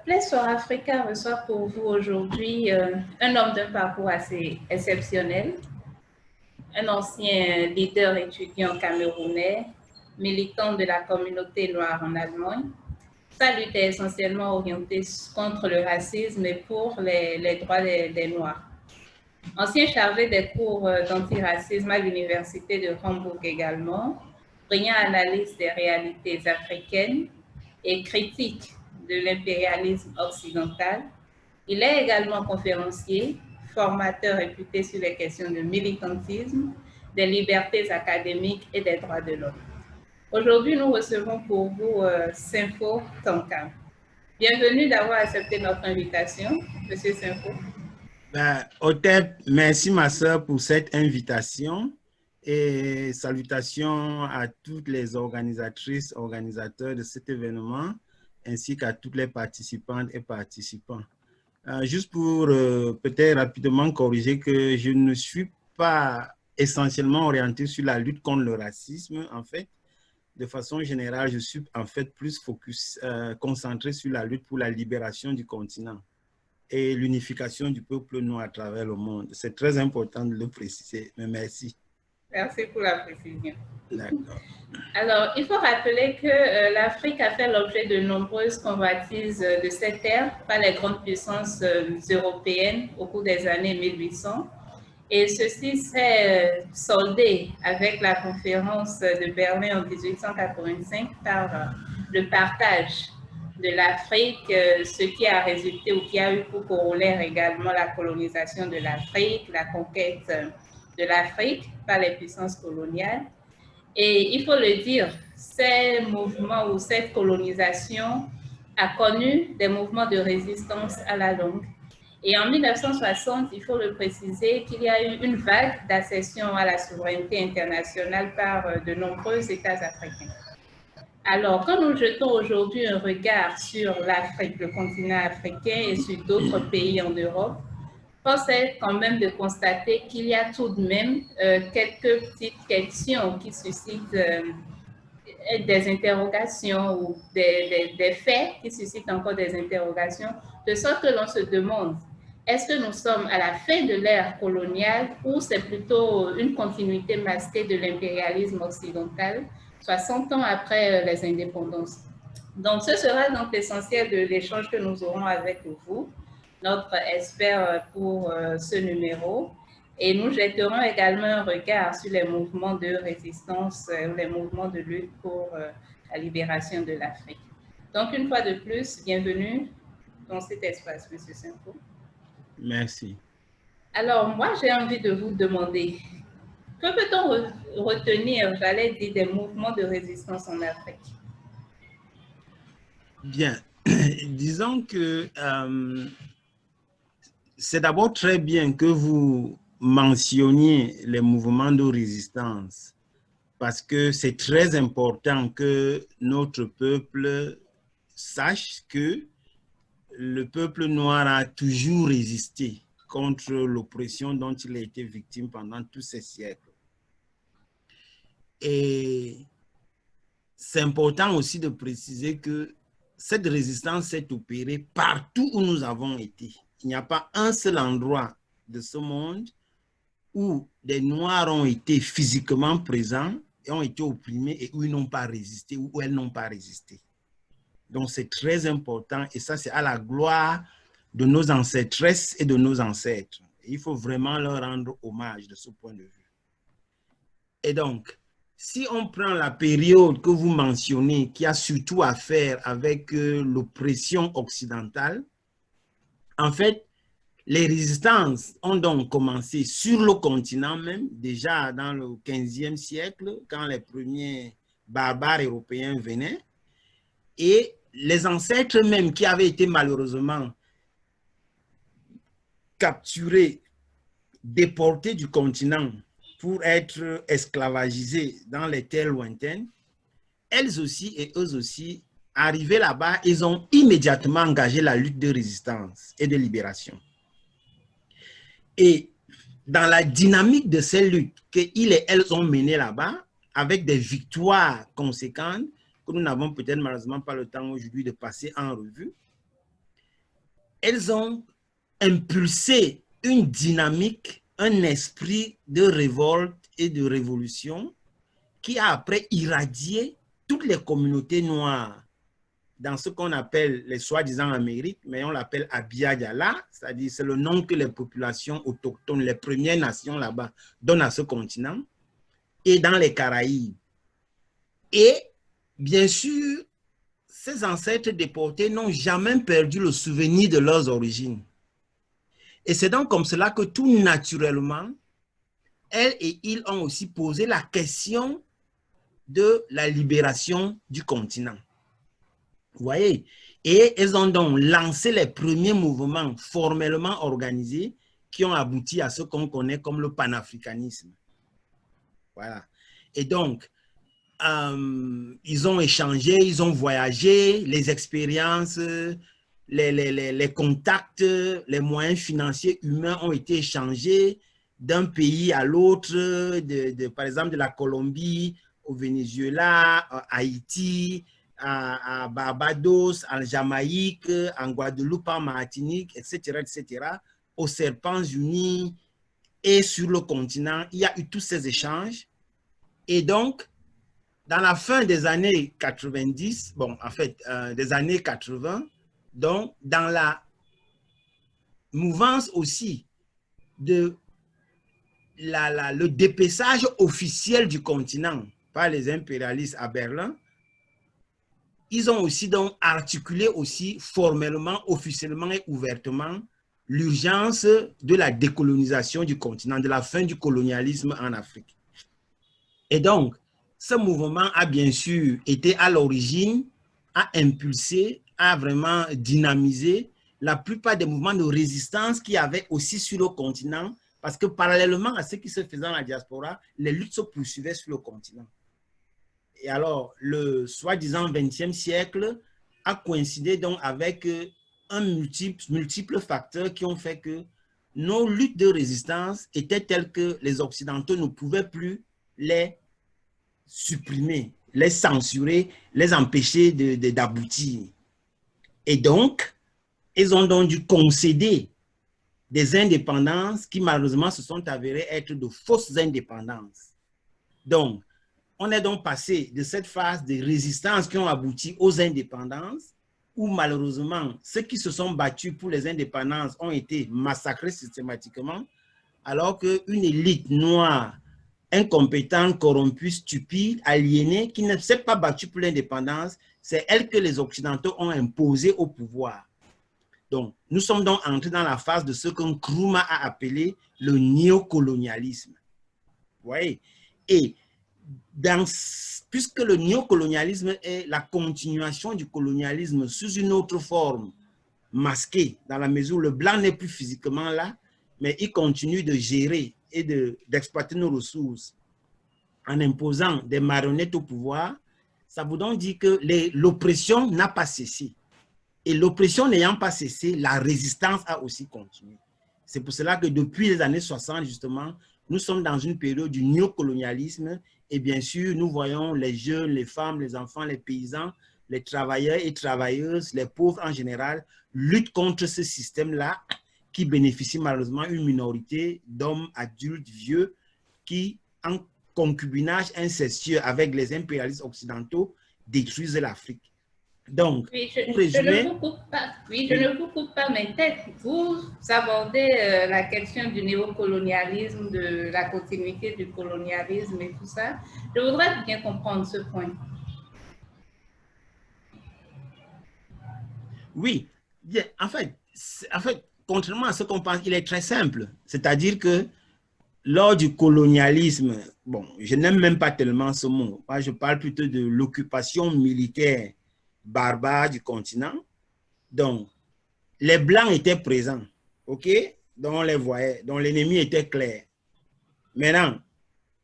Place for Africa reçoit pour vous aujourd'hui un homme d'un parcours assez exceptionnel, un ancien leader étudiant camerounais, militant de la communauté noire en Allemagne. Sa lutte est essentiellement orientée contre le racisme et pour les droits des Noirs. Ancien chargé des cours d'antiracisme à l'université de Hambourg également, brillant analyste des réalités africaines et critique de l'impérialisme occidental. Il est également conférencier, formateur réputé sur les questions de militantisme, des libertés académiques et des droits de l'homme. Aujourd'hui, nous recevons pour vous Simpho Tankam. Bienvenue d'avoir accepté notre invitation, Monsieur Simpho. Otep, merci ma soeur pour cette invitation et salutations à toutes les organisatrices, organisateurs de cet événement ainsi qu'à toutes les participantes et participants. Juste pour peut-être rapidement corriger que je ne suis pas essentiellement orienté sur la lutte contre le racisme. En fait, de façon générale, je suis en fait plus concentré sur la lutte pour la libération du continent et l'unification du peuple noir à travers le monde. C'est très important de le préciser, mais merci. Merci pour la précision. D'accord. Alors, il faut rappeler que l'Afrique a fait l'objet de nombreuses convoitises de cette ère par les grandes puissances européennes au cours des années 1800. Et ceci s'est soldé avec la conférence de Berlin en 1885 par le partage de l'Afrique, ce qui a résulté ou qui a eu pour corollaire également la colonisation de l'Afrique, la conquête de l'Afrique par les puissances coloniales. Et il faut le dire, ces mouvements ou cette colonisation a connu des mouvements de résistance à la longue. Et en 1960, il faut le préciser, qu'il y a eu une vague d'accession à la souveraineté internationale par de nombreux États africains. Alors, quand nous jetons aujourd'hui un regard sur l'Afrique, le continent africain et sur d'autres pays en Europe, force est quand même de constater qu'il y a tout de même quelques petites questions qui suscitent des interrogations ou des faits qui suscitent encore des interrogations, de sorte que l'on se demande, est-ce que nous sommes à la fin de l'ère coloniale ou c'est plutôt une continuité masquée de l'impérialisme occidental, 60 ans après les indépendances? Donc, ce sera donc l'essentiel de l'échange que nous aurons avec vous, notre expert pour ce numéro. Et nous jetterons également un regard sur les mouvements de résistance, les mouvements de lutte pour la libération de l'Afrique. Donc, une fois de plus, bienvenue dans cet espace, M. Simpho. Merci. Alors, moi, j'ai envie de vous demander, que peut-on retenir, j'allais dire, des mouvements de résistance en Afrique? Bien, disons que c'est d'abord très bien que vous mentionniez les mouvements de résistance parce que c'est très important que notre peuple sache que le peuple noir a toujours résisté contre l'oppression dont il a été victime pendant tous ces siècles. Et c'est important aussi de préciser que cette résistance s'est opérée partout où nous avons été. Il n'y a pas un seul endroit de ce monde où des Noirs ont été physiquement présents et ont été opprimés et où ils n'ont pas résisté, ou où elles n'ont pas résisté. Donc c'est très important et ça c'est à la gloire de nos ancêtresses et de nos ancêtres. Et il faut vraiment leur rendre hommage de ce point de vue. Et donc, si on prend la période que vous mentionnez, qui a surtout à faire avec l'oppression occidentale, en fait, les résistances ont donc commencé sur le continent même, déjà dans le 15e siècle, quand les premiers barbares européens venaient, et les ancêtres même qui avaient été malheureusement capturés, déportés du continent pour être esclavagisés dans les terres lointaines, elles aussi et eux aussi, arrivés là-bas, ils ont immédiatement engagé la lutte de résistance et de libération. Et dans la dynamique de ces luttes qu'ils et elles ont menées là-bas, avec des victoires conséquentes, que nous n'avons peut-être malheureusement pas le temps aujourd'hui de passer en revue, elles ont impulsé une dynamique, un esprit de révolte et de révolution qui a après irradié toutes les communautés noires dans ce qu'on appelle les soi-disant Amériques, mais on l'appelle Abya Yala, c'est-à-dire c'est le nom que les populations autochtones, les premières nations là-bas, donnent à ce continent, et dans les Caraïbes. Et bien sûr, ces ancêtres déportés n'ont jamais perdu le souvenir de leurs origines. Et c'est donc comme cela que tout naturellement, elles et ils ont aussi posé la question de la libération du continent. Vous voyez? Et elles ont donc lancé les premiers mouvements formellement organisés qui ont abouti à ce qu'on connaît comme le panafricanisme. Voilà. Et donc, ils ont échangé, ils ont voyagé, les expériences, les contacts, les moyens financiers humains ont été échangés d'un pays à l'autre, par exemple de la Colombie au Venezuela, à Haïti, à Barbados, en Jamaïque, en Guadeloupe, en Martinique, etc., etc., aux Serpents Unis et sur le continent. Il y a eu tous ces échanges. Et donc, dans la fin des années 90, bon, en fait, des années 80, donc, dans la mouvance aussi de le dépeçage officiel du continent par les impérialistes à Berlin, ils ont aussi donc articulé aussi formellement, officiellement et ouvertement l'urgence de la décolonisation du continent, de la fin du colonialisme en Afrique. Et donc, ce mouvement a bien sûr été à l'origine, a impulsé, a vraiment dynamisé la plupart des mouvements de résistance qu'il y avait aussi sur le continent, parce que parallèlement à ce qui se faisait dans la diaspora, les luttes se poursuivaient sur le continent. Et alors, le soi-disant 20e siècle a coïncidé donc avec multiples facteurs qui ont fait que nos luttes de résistance étaient telles que les Occidentaux ne pouvaient plus les supprimer, les censurer, les empêcher d'aboutir. Et donc, ils ont donc dû concéder des indépendances qui malheureusement se sont avérées être de fausses indépendances. Donc, on est donc passé de cette phase de résistance qui ont abouti aux indépendances, où malheureusement, ceux qui se sont battus pour les indépendances ont été massacrés systématiquement, alors qu'une élite noire incompétente, corrompue, stupide, aliénée, qui ne s'est pas battue pour l'indépendance, c'est elle que les Occidentaux ont imposée au pouvoir. Donc, nous sommes donc entrés dans la phase de ce que Nkrumah a appelé le néocolonialisme. Vous voyez? Et puisque le néocolonialisme est la continuation du colonialisme sous une autre forme masquée, dans la mesure où le blanc n'est plus physiquement là, mais il continue de gérer et d'exploiter nos ressources en imposant des marionnettes au pouvoir, ça vous donc dit que l'oppression n'a pas cessé. Et l'oppression n'ayant pas cessé, la résistance a aussi continué. C'est pour cela que depuis les années 60, justement, nous sommes dans une période du néocolonialisme et bien sûr, nous voyons les jeunes, les femmes, les enfants, les paysans, les travailleurs et travailleuses, les pauvres en général, luttent contre ce système-là qui bénéficie malheureusement une minorité d'hommes adultes vieux qui, en concubinage incestueux avec les impérialistes occidentaux, détruisent l'Afrique. Donc, oui, je ne vous coupe pas. Oui, je ne vous coupe pas, mais peut-être vous abordez la question du néocolonialisme, de la continuité du colonialisme et tout ça. Je voudrais bien comprendre ce point. Oui, bien, en fait, contrairement à ce qu'on pense, il est très simple. C'est-à-dire que lors du colonialisme, bon, je n'aime même pas tellement ce mot. Moi, je parle plutôt de l'occupation militaire barbare du continent. Donc, les Blancs étaient présents, OK? Donc, on les voyait. Donc, l'ennemi était clair. Maintenant,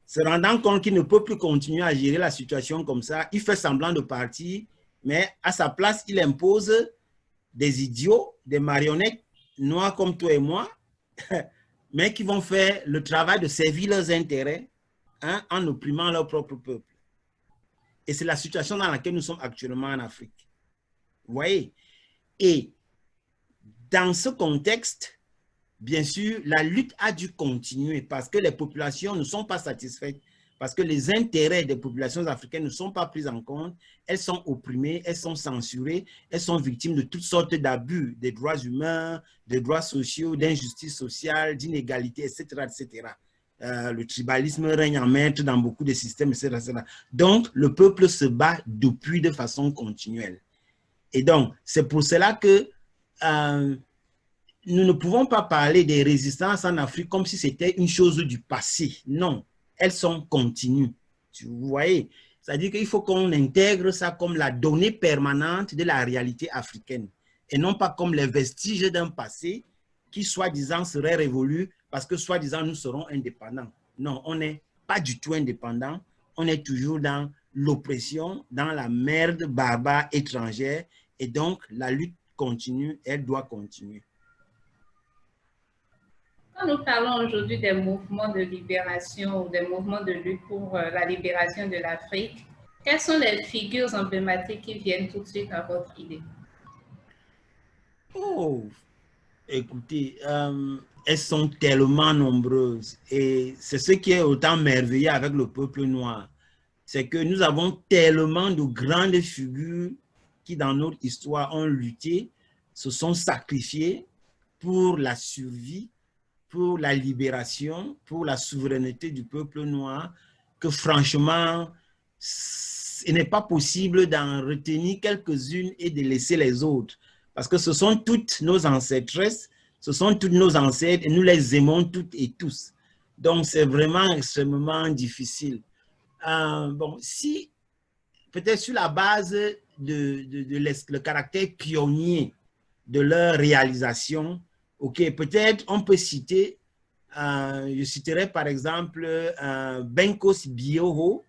se rendant compte qu'il ne peut plus continuer à gérer la situation comme ça, il fait semblant de partir, mais à sa place, il impose des idiots, des marionnettes noirs comme toi et moi, mais qui vont faire le travail de servir leurs intérêts en opprimant leur propre peuple. Et c'est la situation dans laquelle nous sommes actuellement en Afrique. Vous voyez? Et dans ce contexte, bien sûr, la lutte a dû continuer parce que les populations ne sont pas satisfaites, parce que les intérêts des populations africaines ne sont pas pris en compte, elles sont opprimées, elles sont censurées, elles sont victimes de toutes sortes d'abus des droits humains, des droits sociaux, d'injustice sociale, d'inégalité, etc., etc. Le tribalisme règne en maître dans beaucoup de systèmes, etc., etc. Donc, le peuple se bat depuis de façon continuelle. Et donc, c'est pour cela que nous ne pouvons pas parler des résistances en Afrique comme si c'était une chose du passé. Non, elles sont continues. Vous voyez, c'est-à-dire qu'il faut qu'on intègre ça comme la donnée permanente de la réalité africaine et non pas comme les vestiges d'un passé qui, soi-disant, serait révolu parce que, soi-disant, nous serons indépendants. Non, on n'est pas du tout indépendant. On est toujours dans l'oppression, dans la merde barbare étrangère et donc la lutte continue, elle doit continuer. Quand nous parlons aujourd'hui des mouvements de libération ou des mouvements de lutte pour la libération de l'Afrique, quelles sont les figures emblématiques qui viennent tout de suite à votre idée? Oh, écoutez, elles sont tellement nombreuses et c'est ce qui est autant merveilleux avec le peuple noir. C'est que nous avons tellement de grandes figures qui, dans notre histoire, ont lutté, se sont sacrifiées pour la survie, pour la libération, pour la souveraineté du peuple noir, que franchement, il n'est pas possible d'en retenir quelques-unes et de laisser les autres. Parce que ce sont toutes nos ancêtresses, ce sont tous nos ancêtres et nous les aimons toutes et tous. Donc, c'est vraiment extrêmement difficile. Bon, si, peut-être sur la base le caractère pionnier de leur réalisation, ok, peut-être on peut citer, je citerai par exemple Benkos Biyoho.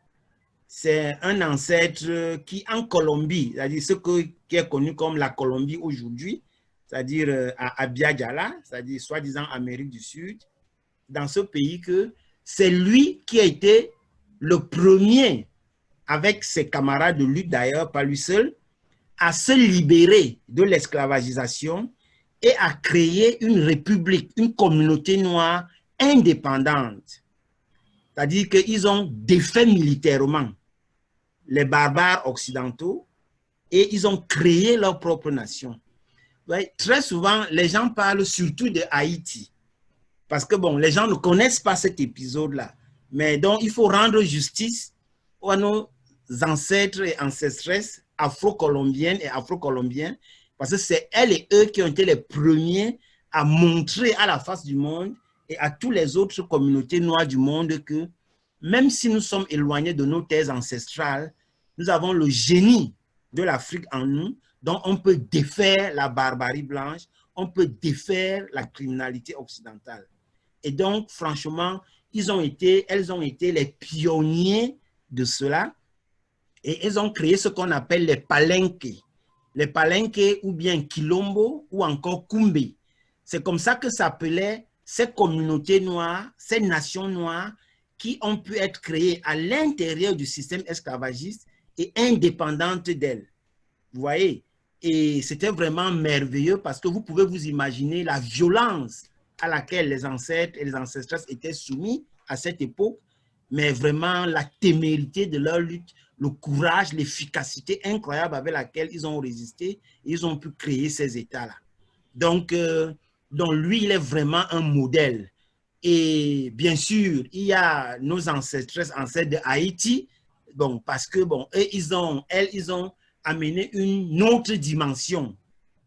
C'est un ancêtre qui en Colombie, c'est-à-dire ce qui est connu comme la Colombie aujourd'hui, c'est-à-dire à Abia-Djala, c'est-à-dire soi-disant Amérique du Sud, dans ce pays que c'est lui qui a été le premier, avec ses camarades de lutte d'ailleurs, pas lui seul, à se libérer de l'esclavagisation et à créer une république, une communauté noire indépendante. C'est-à-dire qu'ils ont défait militairement les barbares occidentaux et ils ont créé leur propre nation. Ouais, très souvent, les gens parlent surtout de Haïti parce que bon, les gens ne connaissent pas cet épisode-là. Mais donc, il faut rendre justice à nos ancêtres et ancestresses afro-colombiennes et afro-colombiens parce que c'est elles et eux qui ont été les premiers à montrer à la face du monde et à toutes les autres communautés noires du monde que même si nous sommes éloignés de nos terres ancestrales, nous avons le génie de l'Afrique en nous, dont on peut défaire la barbarie blanche, on peut défaire la criminalité occidentale. Et donc, franchement, elles ont été les pionniers de cela et elles ont créé ce qu'on appelle les palenques. Les palenques ou bien Quilombo ou encore Koumbe. C'est comme ça que s'appelaient ces communautés noires, ces nations noires qui ont pu être créées à l'intérieur du système esclavagiste et indépendantes d'elles. Vous voyez? Et c'était vraiment merveilleux parce que vous pouvez vous imaginer la violence à laquelle les ancêtres et les ancestresses étaient soumis à cette époque, mais vraiment la témérité de leur lutte, le courage, l'efficacité incroyable avec laquelle ils ont résisté et ils ont pu créer ces États-là. Donc lui, il est vraiment un modèle. Et bien sûr, il y a nos ancêtres de Haïti, bon, parce que bon, ils ont amené une autre dimension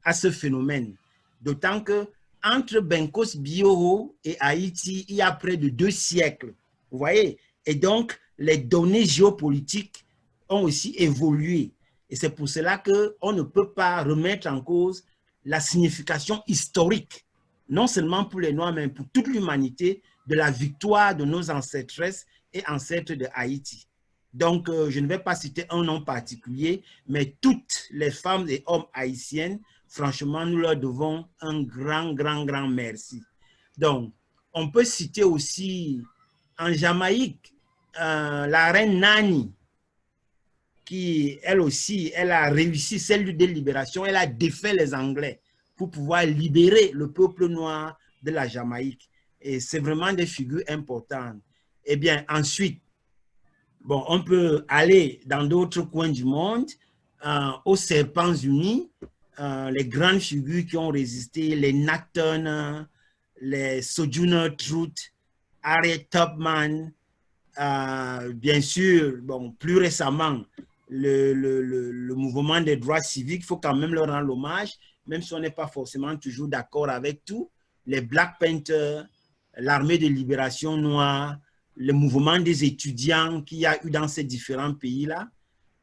à ce phénomène. D'autant que entre Benkos Biyoho et Haïti, il y a près de 2 siècles. Vous voyez? Et donc, les données géopolitiques ont aussi évolué. Et c'est pour cela qu'on ne peut pas remettre en cause la signification historique, non seulement pour les Noirs, mais pour toute l'humanité, de la victoire de nos ancêtresses et ancêtres de Haïti. Donc, je ne vais pas citer un nom particulier, mais toutes les femmes et hommes haïtiennes, franchement, nous leur devons un grand merci. Donc, on peut citer aussi en Jamaïque, la reine Nani, qui, elle aussi, elle a réussi celle de libération, elle a défait les Anglais pour pouvoir libérer le peuple noir de la Jamaïque. Et c'est vraiment des figures importantes. Eh bien, ensuite, bon, on peut aller dans d'autres coins du monde, aux Serpents Unis, les grandes figures qui ont résisté, les Nat Turner, les Sojourner Truth, Harriet Tubman, bien sûr, bon, plus récemment, le mouvement des droits civiques, il faut quand même leur rendre hommage, même si on n'est pas forcément toujours d'accord avec tout. Les Black Panthers, l'armée de libération noire, le mouvement des étudiants qu'il y a eu dans ces différents pays-là.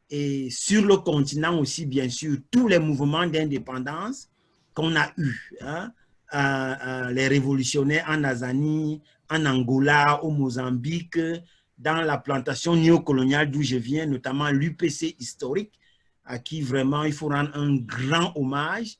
Et sur le continent aussi, bien sûr, tous les mouvements d'indépendance qu'on a eus. Hein, les révolutionnaires en Tanzanie, en Angola, au Mozambique, dans la plantation néocoloniale d'où je viens, notamment l'UPC historique, à qui vraiment il faut rendre un grand hommage.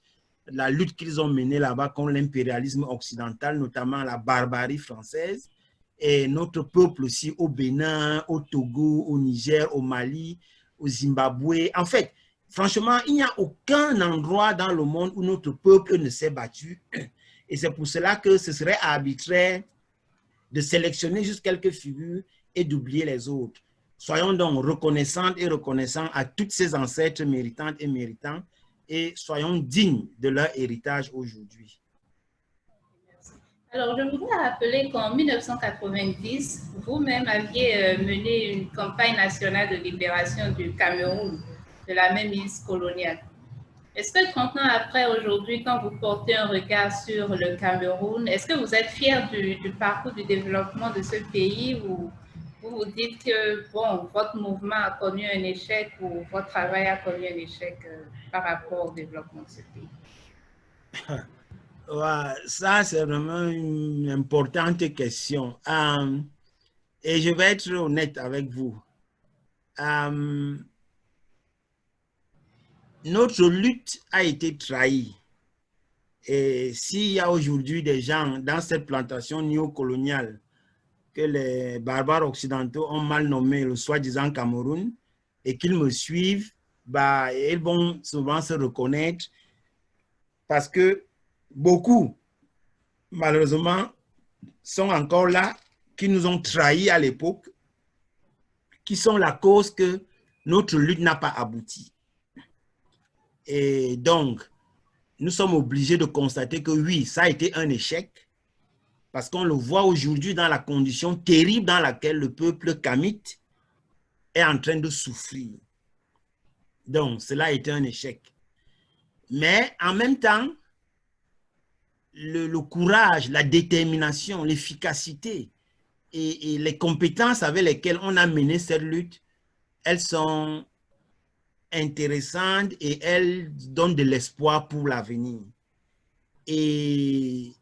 La lutte qu'ils ont menée là-bas contre l'impérialisme occidental, notamment la barbarie française, et notre peuple aussi au Bénin, au Togo, au Niger, au Mali, au Zimbabwe. En fait, franchement, il n'y a aucun endroit dans le monde où notre peuple ne s'est battu. Et c'est pour cela que ce serait arbitraire de sélectionner juste quelques figures et d'oublier les autres. Soyons donc reconnaissants et reconnaissants à toutes ces ancêtres méritantes et méritants et soyons dignes de leur héritage aujourd'hui. Alors, je voudrais rappeler qu'en 1990, vous-même aviez mené une campagne nationale de libération du Cameroun, de la même île coloniale. Est-ce que 30 ans après, aujourd'hui, quand vous portez un regard sur le Cameroun, est-ce que vous êtes fier du parcours du développement de ce pays ou vous vous dites que, bon, votre mouvement a connu un échec ou votre travail a connu un échec par rapport au développement de ce pays? Ouais, ça, c'est vraiment une importante question. Et je vais être honnête avec vous. Notre lutte a été trahie. Et s'il y a aujourd'hui des gens dans cette plantation néocoloniale que les barbares occidentaux ont mal nommé le soi-disant Cameroun et qu'ils me suivent, bah, ils vont souvent se reconnaître parce que beaucoup, malheureusement, sont encore là, qui nous ont trahis à l'époque, qui sont la cause que notre lutte n'a pas abouti. Et donc, nous sommes obligés de constater que oui, ça a été un échec, parce qu'on le voit aujourd'hui dans la condition terrible dans laquelle le peuple kamite est en train de souffrir. Donc, cela a été un échec. Mais en même temps, le courage, la détermination, l'efficacité et les compétences avec lesquelles on a mené cette lutte, elles sont intéressantes et elles donnent de l'espoir pour l'avenir. Et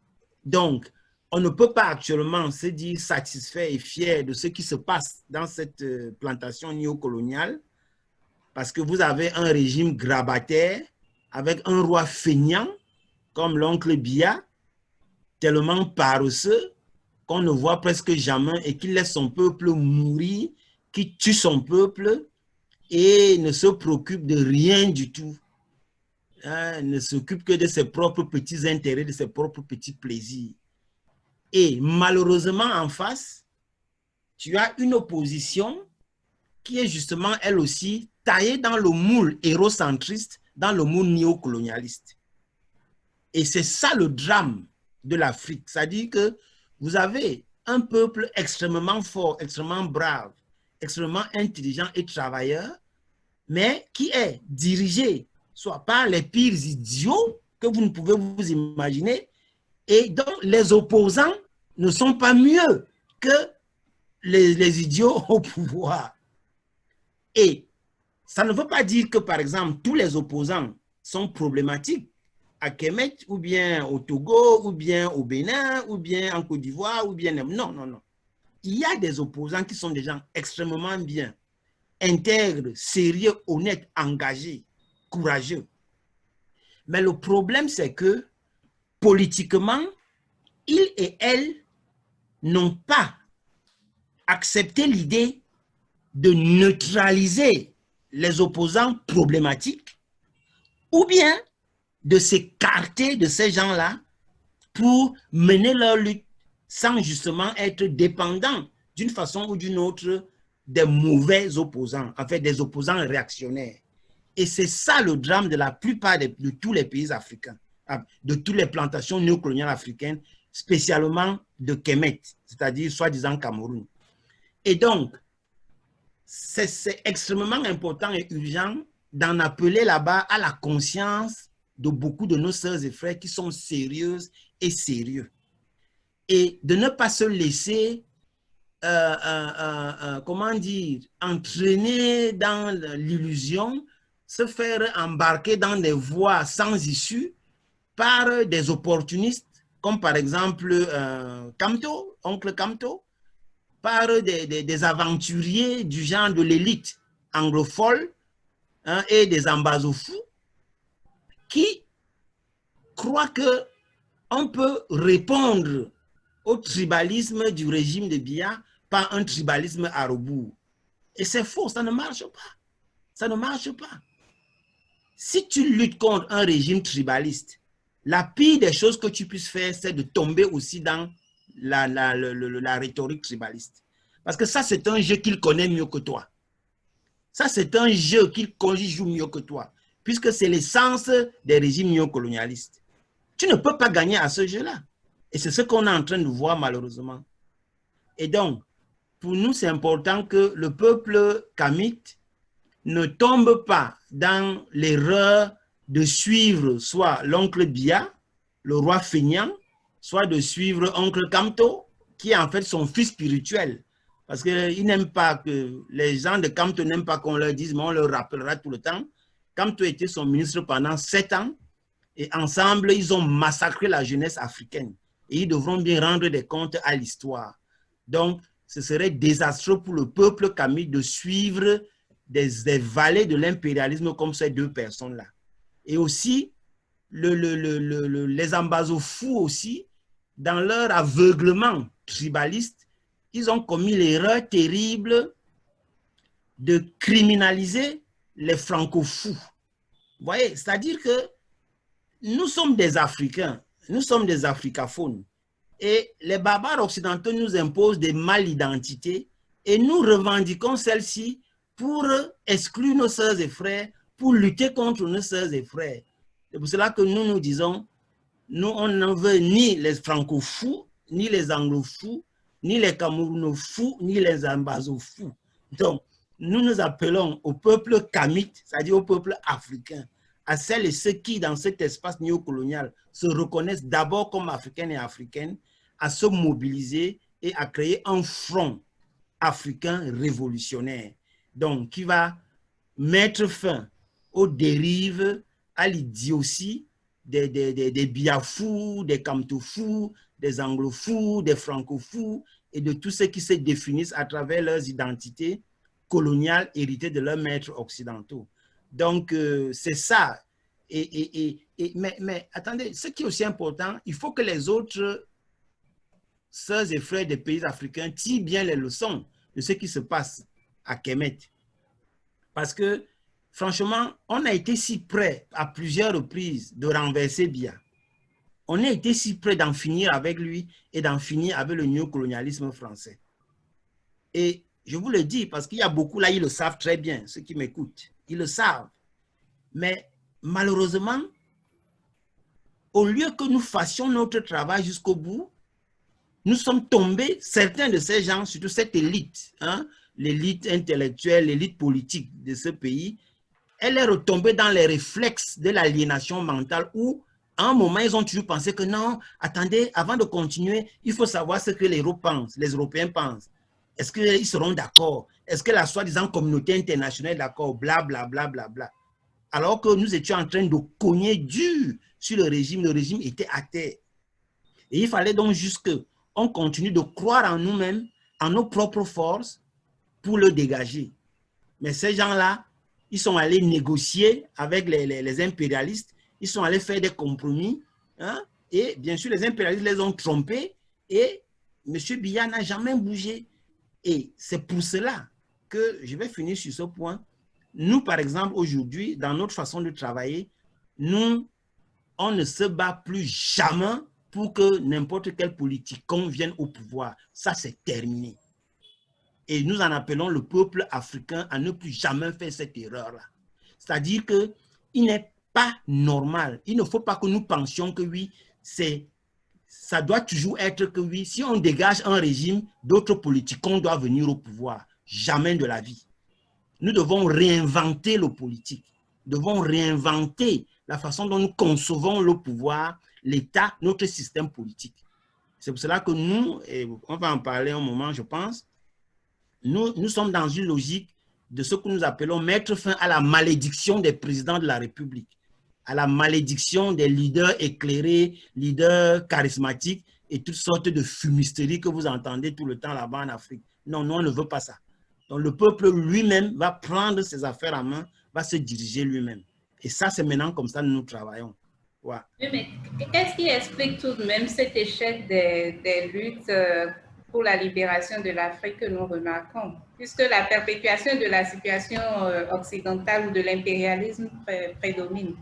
donc, on ne peut pas actuellement se dire satisfait et fier de ce qui se passe dans cette plantation néocoloniale parce que vous avez un régime grabataire avec un roi feignant comme l'oncle Biya, tellement paresseux qu'on ne voit presque jamais et qui laisse son peuple mourir, qui tue son peuple et ne se préoccupe de rien du tout. Ne s'occupe que de ses propres petits intérêts, de ses propres petits plaisirs. Et malheureusement, en face, tu as une opposition qui est justement, elle aussi, taillée dans le moule hérocentriste, dans le moule néocolonialiste. Et c'est ça le drame de l'Afrique. C'est-à-dire que vous avez un peuple extrêmement fort, extrêmement brave, extrêmement intelligent et travailleur, mais qui est dirigé soit par les pires idiots que vous ne pouvez vous imaginer, et donc les opposants ne sont pas mieux que les idiots au pouvoir. Et ça ne veut pas dire que, par exemple, tous les opposants sont problématiques à Kemet, ou bien au Togo, ou bien au Bénin, ou bien en Côte d'Ivoire, ou bien... Non, non, non. Il y a des opposants qui sont des gens extrêmement bien, intègres, sérieux, honnêtes, engagés, courageux. Mais le problème, c'est que politiquement, ils et elles n'ont pas accepté l'idée de neutraliser les opposants problématiques ou bien de s'écarter de ces gens-là pour mener leur lutte sans justement être dépendants d'une façon ou d'une autre des mauvais opposants, en fait des opposants réactionnaires. Et c'est ça le drame de la plupart de tous les pays africains, de toutes les plantations néocoloniales africaines, spécialement de Kemet, c'est-à-dire soi-disant Cameroun. Et donc, c'est extrêmement important et urgent d'en appeler là-bas à la conscience de beaucoup de nos sœurs et frères qui sont sérieuses et sérieux. Et de ne pas se laisser, comment dire, entraîner dans l'illusion, se faire embarquer dans des voies sans issue par des opportunistes, comme par exemple Kamto, oncle Kamto, par des aventuriers du genre de l'élite anglophone hein, et des ambazofous qui croient qu'on peut répondre au tribalisme du régime de Biya par un tribalisme à rebours. Et c'est faux, ça ne marche pas. Ça ne marche pas. Si tu luttes contre un régime tribaliste, la pire des choses que tu puisses faire, c'est de tomber aussi dans la rhétorique tribaliste. Parce que ça, c'est un jeu qu'il connaît mieux que toi. Ça, c'est un jeu qu'il joue mieux que toi, puisque c'est l'essence des régimes néocolonialistes. Tu ne peux pas gagner à ce jeu-là. Et c'est ce qu'on est en train de voir malheureusement. Et donc, pour nous, c'est important que le peuple kamite ne tombe pas dans l'erreur de suivre soit l'oncle Biya, le roi feignant, soit de suivre oncle Kamto, qui est en fait son fils spirituel. Parce qu'ils n'aiment pas que les gens de Kamto n'aiment pas qu'on leur dise, mais on leur rappellera tout le temps. Kamto était son ministre pendant 7 ans et ensemble, ils ont massacré la jeunesse africaine. Et ils devront bien rendre des comptes à l'histoire. Donc, ce serait désastreux pour le peuple kamite de suivre des valets de l'impérialisme comme ces deux personnes-là. Et aussi, les ambazofous aussi, dans leur aveuglement tribaliste, ils ont commis l'erreur terrible de criminaliser les franco-fous. Vous voyez, c'est-à-dire que nous sommes des Africains, nous sommes des africaphones. Et les barbares occidentaux nous imposent des mal-identités et nous revendiquons celles-ci pour exclure nos sœurs et frères, pour lutter contre nos sœurs et frères. C'est pour cela que nous nous disons, nous, on n'en veut ni les franco-fous, ni les anglo-fous, ni les camerouno-fous, ni les ambazo-fous. Donc, nous nous appelons au peuple kamite, c'est-à-dire au peuple africain, à celles et ceux qui, dans cet espace néocolonial, se reconnaissent d'abord comme africains et africaines, à se mobiliser et à créer un front africain révolutionnaire. Donc, qui va mettre fin aux dérives, à l'idiotie des biafous, des kamtofous, des anglofous, des francofous et de tous ceux qui se définissent à travers leurs identités coloniales héritées de leurs maîtres occidentaux. Donc, c'est ça. Mais attendez, ce qui est aussi important, il faut que les autres sœurs et frères des pays africains tirent bien les leçons de ce qui se passe à Kemet. Parce que, franchement, on a été si près à plusieurs reprises de renverser Biya. On a été si près d'en finir avec lui et d'en finir avec le néocolonialisme français. Et je vous le dis parce qu'il y a beaucoup là, ils le savent très bien, ceux qui m'écoutent. Ils le savent. Mais malheureusement, au lieu que nous fassions notre travail jusqu'au bout, nous sommes tombés, certains de ces gens, surtout cette élite, hein, l'élite intellectuelle, l'élite politique de ce pays, elle est retombée dans les réflexes de l'aliénation mentale où, à un moment, ils ont toujours pensé que non, attendez, avant de continuer, il faut savoir ce que les Européens pensent. Est-ce qu'ils seront d'accord? Est-ce que la soi-disant communauté internationale est d'accord? Bla, bla, bla, bla, bla. Alors que nous étions en train de cogner dur sur le régime était à terre. Et il fallait donc juste qu'on continue de croire en nous-mêmes, en nos propres forces, pour le dégager. Mais ces gens-là, ils sont allés négocier avec les impérialistes, ils sont allés faire des compromis, hein, et bien sûr, les impérialistes les ont trompés, et M. Biya n'a jamais bougé. Et c'est pour cela que, je vais finir sur ce point, nous, par exemple, aujourd'hui, dans notre façon de travailler, nous on ne se bat plus jamais pour que n'importe quel politicon vienne au pouvoir. Ça, c'est terminé. Et nous en appelons le peuple africain à ne plus jamais faire cette erreur-là. C'est-à-dire qu'il n'est pas normal. Il ne faut pas que nous pensions que oui, ça doit toujours être que oui, si on dégage un régime, d'autres politiciens doivent venir au pouvoir. Jamais de la vie. Nous devons réinventer le politique. Nous devons réinventer la façon dont nous concevons le pouvoir, l'État, notre système politique. C'est pour cela que nous, et on va en parler un moment, je pense, nous sommes dans une logique de ce que nous appelons mettre fin à la malédiction des présidents de la République, à la malédiction des leaders éclairés, leaders charismatiques et toutes sortes de fumisteries que vous entendez tout le temps là-bas en Afrique. Non, nous, on ne veut pas ça. Donc, le peuple lui-même va prendre ses affaires en main, va se diriger lui-même. Et ça, c'est maintenant comme ça que nous travaillons. Ouais. Oui, mais qu'est-ce qui explique tout de même cet échec des luttes pour la libération de l'Afrique que nous remarquons? Puisque la perpétuation de la situation occidentale ou de l'impérialisme prédomine.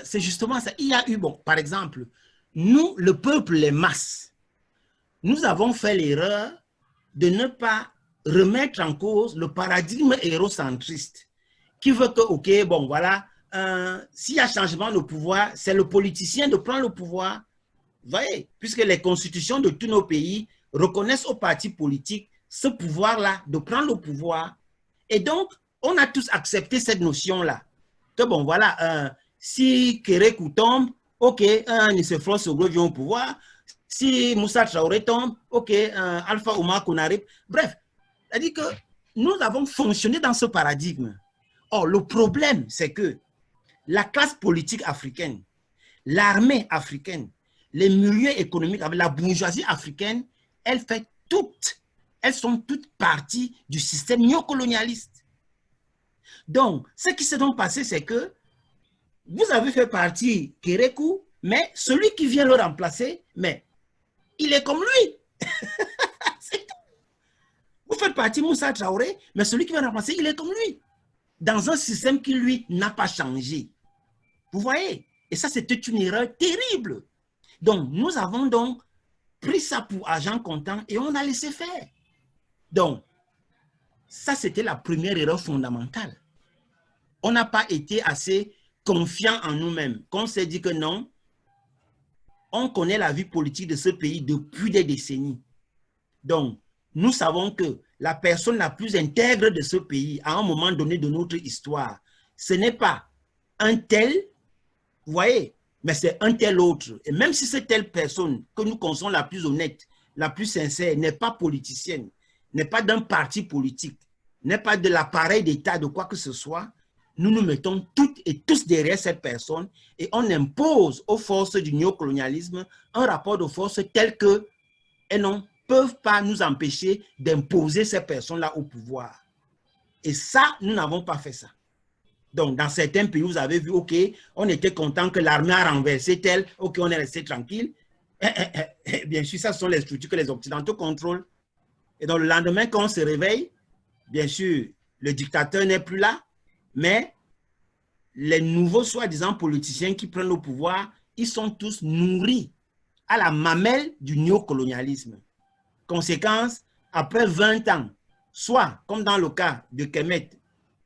C'est justement ça. Il y a eu, bon, par exemple, nous, le peuple, les masses, nous avons fait l'erreur de ne pas remettre en cause le paradigme hérocentriste qui veut que, ok, bon, voilà, s'il y a changement de pouvoir, c'est le politicien de prendre le pouvoir. Vous voyez, puisque les constitutions de tous nos pays reconnaissent aux partis politiques ce pouvoir-là de prendre le pouvoir. Et donc, on a tous accepté cette notion-là. Que bon, voilà, si Kérékou tombe, ok, Nicéphore Soglo vient au pouvoir. Si Moussa Traoré tombe, ok, Alpha Oumar Konaré. Bref, c'est-à-dire que nous avons fonctionné dans ce paradigme. Or, le problème, c'est que la classe politique africaine, l'armée africaine, les milieux économiques, la bourgeoisie africaine, elles sont toutes parties du système néocolonialiste. Donc, ce qui s'est donc passé, c'est que vous avez fait partie Kérékou, mais celui qui vient le remplacer, mais il est comme lui. C'est tout. Vous faites partie Moussa Traoré, mais celui qui vient le remplacer, il est comme lui. Dans un système qui, lui, n'a pas changé. Vous voyez? Et ça, c'était une erreur terrible. Donc, nous avons donc pris ça pour argent comptant et on a laissé faire. Donc, ça, c'était la première erreur fondamentale. On n'a pas été assez confiants en nous-mêmes. Qu'on s'est dit que non, on connaît la vie politique de ce pays depuis des décennies. Donc, nous savons que la personne la plus intègre de ce pays, à un moment donné de notre histoire, ce n'est pas un tel, vous voyez, mais c'est un tel autre. Et même si cette telle personne que nous considérons la plus honnête, la plus sincère, n'est pas politicienne, n'est pas d'un parti politique, n'est pas de l'appareil d'État, de quoi que ce soit, nous nous mettons toutes et tous derrière cette personne et on impose aux forces du néocolonialisme un rapport de force tel que elles ne peuvent pas nous empêcher d'imposer ces personnes-là au pouvoir. Et ça, nous n'avons pas fait ça. Donc, dans certains pays, vous avez vu, ok, on était content que l'armée a renversé tel, ok, on est resté tranquille. Bien sûr, ça ce sont les structures que les Occidentaux contrôlent. Et donc, le lendemain, quand on se réveille, bien sûr, le dictateur n'est plus là, mais les nouveaux soi-disant politiciens qui prennent le pouvoir, ils sont tous nourris à la mamelle du néocolonialisme. Conséquence, après 20 ans, soit comme dans le cas de Kemet,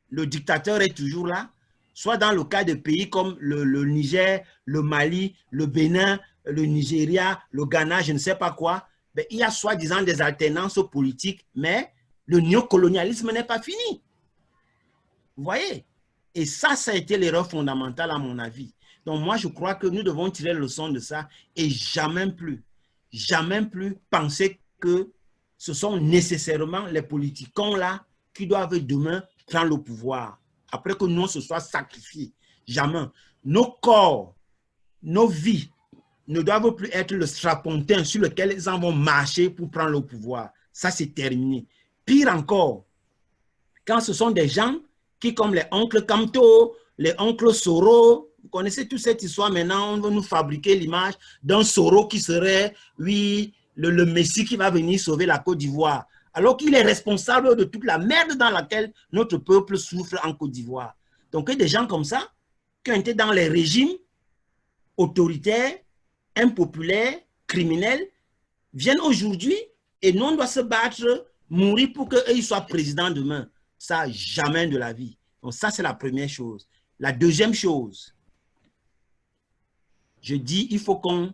le dictateur est toujours là, soit dans le cas de pays comme le Niger, le Mali, le Bénin, le Nigeria, le Ghana, je ne sais pas quoi, ben, il y a soi-disant des alternances politiques, mais le néocolonialisme n'est pas fini. Vous voyez? Et ça a été l'erreur fondamentale à mon avis. Donc moi, je crois que nous devons tirer le leçon de ça et jamais plus penser que ce sont nécessairement les politiciens là qui doivent demain prendre le pouvoir. Après que nous, on se soit sacrifiés. Jamais. Nos corps, nos vies ne doivent plus être le strapontin sur lequel ils en vont marcher pour prendre le pouvoir. Ça, c'est terminé. Pire encore, quand ce sont des gens qui, comme les oncles Kamto, les oncles Soro, vous connaissez toute cette histoire maintenant, on veut nous fabriquer l'image d'un Soro qui serait, oui, le Messie qui va venir sauver la Côte d'Ivoire, alors qu'il est responsable de toute la merde dans laquelle notre peuple souffre en Côte d'Ivoire. Donc, des gens comme ça, qui ont été dans les régimes autoritaires, impopulaires, criminels, viennent aujourd'hui et nous, on doit se battre, mourir pour qu'ils soient présidents demain. Ça, jamais de la vie. Donc ça, c'est la première chose. La deuxième chose, je dis, il faut qu'on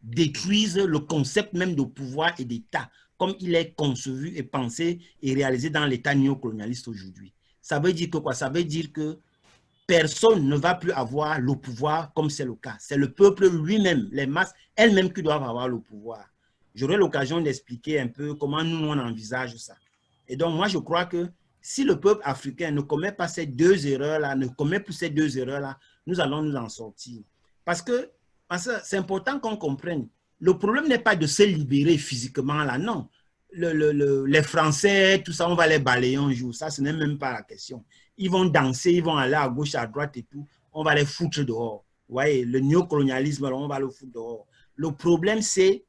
détruise le concept même de pouvoir et d'État, comme il est conçu et pensé et réalisé dans l'État néocolonialiste aujourd'hui. Ça veut dire que quoi? Ça veut dire que personne ne va plus avoir le pouvoir comme c'est le cas. C'est le peuple lui-même, les masses elles-mêmes qui doivent avoir le pouvoir. J'aurai l'occasion d'expliquer un peu comment nous, on envisage ça. Et donc, moi, je crois que si le peuple africain ne commet pas ces deux erreurs-là, ne commet plus ces deux erreurs-là, nous allons nous en sortir. Parce que c'est important qu'on comprenne. Le problème n'est pas de se libérer physiquement, là, non. Les Français, tout ça, on va les balayer un jour. Ça, ce n'est même pas la question. Ils vont danser, ils vont aller à gauche, à droite et tout. On va les foutre dehors. Vous voyez, le néocolonialisme, on va le foutre dehors. Le problème, c'est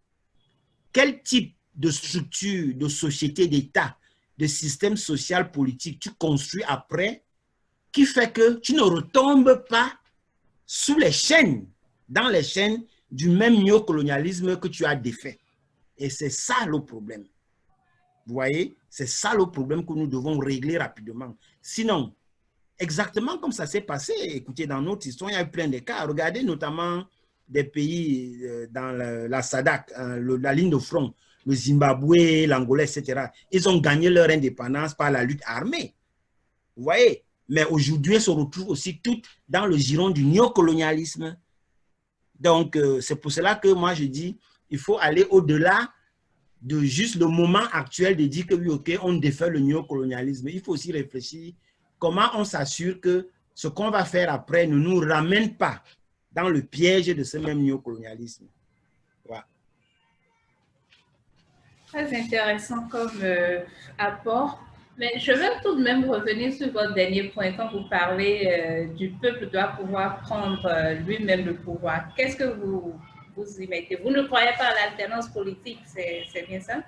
quel type de structure, de société, d'État, de système social, politique tu construis après qui fait que tu ne retombes pas sous les chaînes, dans les chaînes du même néocolonialisme que tu as défait. Et c'est ça le problème. Vous voyez, c'est ça le problème que nous devons régler rapidement. Sinon, exactement comme ça s'est passé, écoutez, dans notre histoire, il y a eu plein de cas. Regardez notamment des pays dans la SADC, la ligne de front, le Zimbabwe, l'Angola, etc. Ils ont gagné leur indépendance par la lutte armée. Vous voyez? Mais aujourd'hui, ils se retrouvent aussi toutes dans le giron du néocolonialisme. Donc, c'est pour cela que moi, je dis, il faut aller au-delà de juste le moment actuel de dire que oui, ok, on défait le néocolonialisme. Il faut aussi réfléchir comment on s'assure que ce qu'on va faire après ne nous ramène pas dans le piège de ce même néocolonialisme. Voilà. Très intéressant comme apport. Mais je vais tout de même revenir sur votre dernier point quand vous parlez du peuple doit pouvoir prendre lui-même le pouvoir. Qu'est-ce que vous y mettez? Vous ne croyez pas à l'alternance politique, c'est bien ça?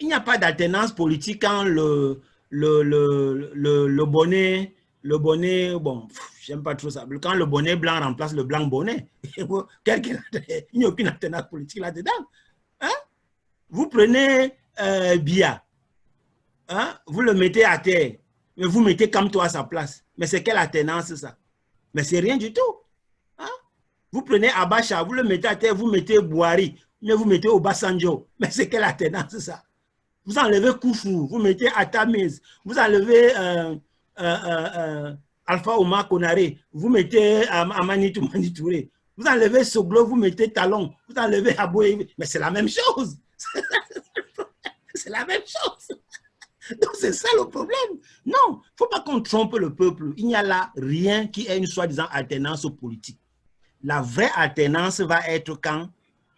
Il n'y a pas d'alternance politique quand le bonnet, bon, j'aime pas trop ça, quand le bonnet blanc remplace le blanc bonnet. Il n'y a aucune alternance politique là-dedans. Hein? Vous prenez Biya, hein? Vous le mettez à terre, mais vous mettez Kamto à sa place. Mais c'est quelle alternance ça? Mais c'est rien du tout. Hein? Vous prenez Abacha, vous le mettez à terre, vous mettez Bouhari, mais vous mettez Obasanjo. Mais c'est quelle alternance ça? Vous enlevez Koufou, vous mettez Atamiz, vous enlevez Alpha Omar Konaré, vous mettez Amanitou Manitouré, vous enlevez Soglo, vous mettez Talon, vous enlevez Aboué, mais c'est la même chose. C'est la même chose. Donc c'est ça le problème. Non, il ne faut pas qu'on trompe le peuple. Il n'y a là rien qui ait une soi-disant alternance politique. La vraie alternance va être quand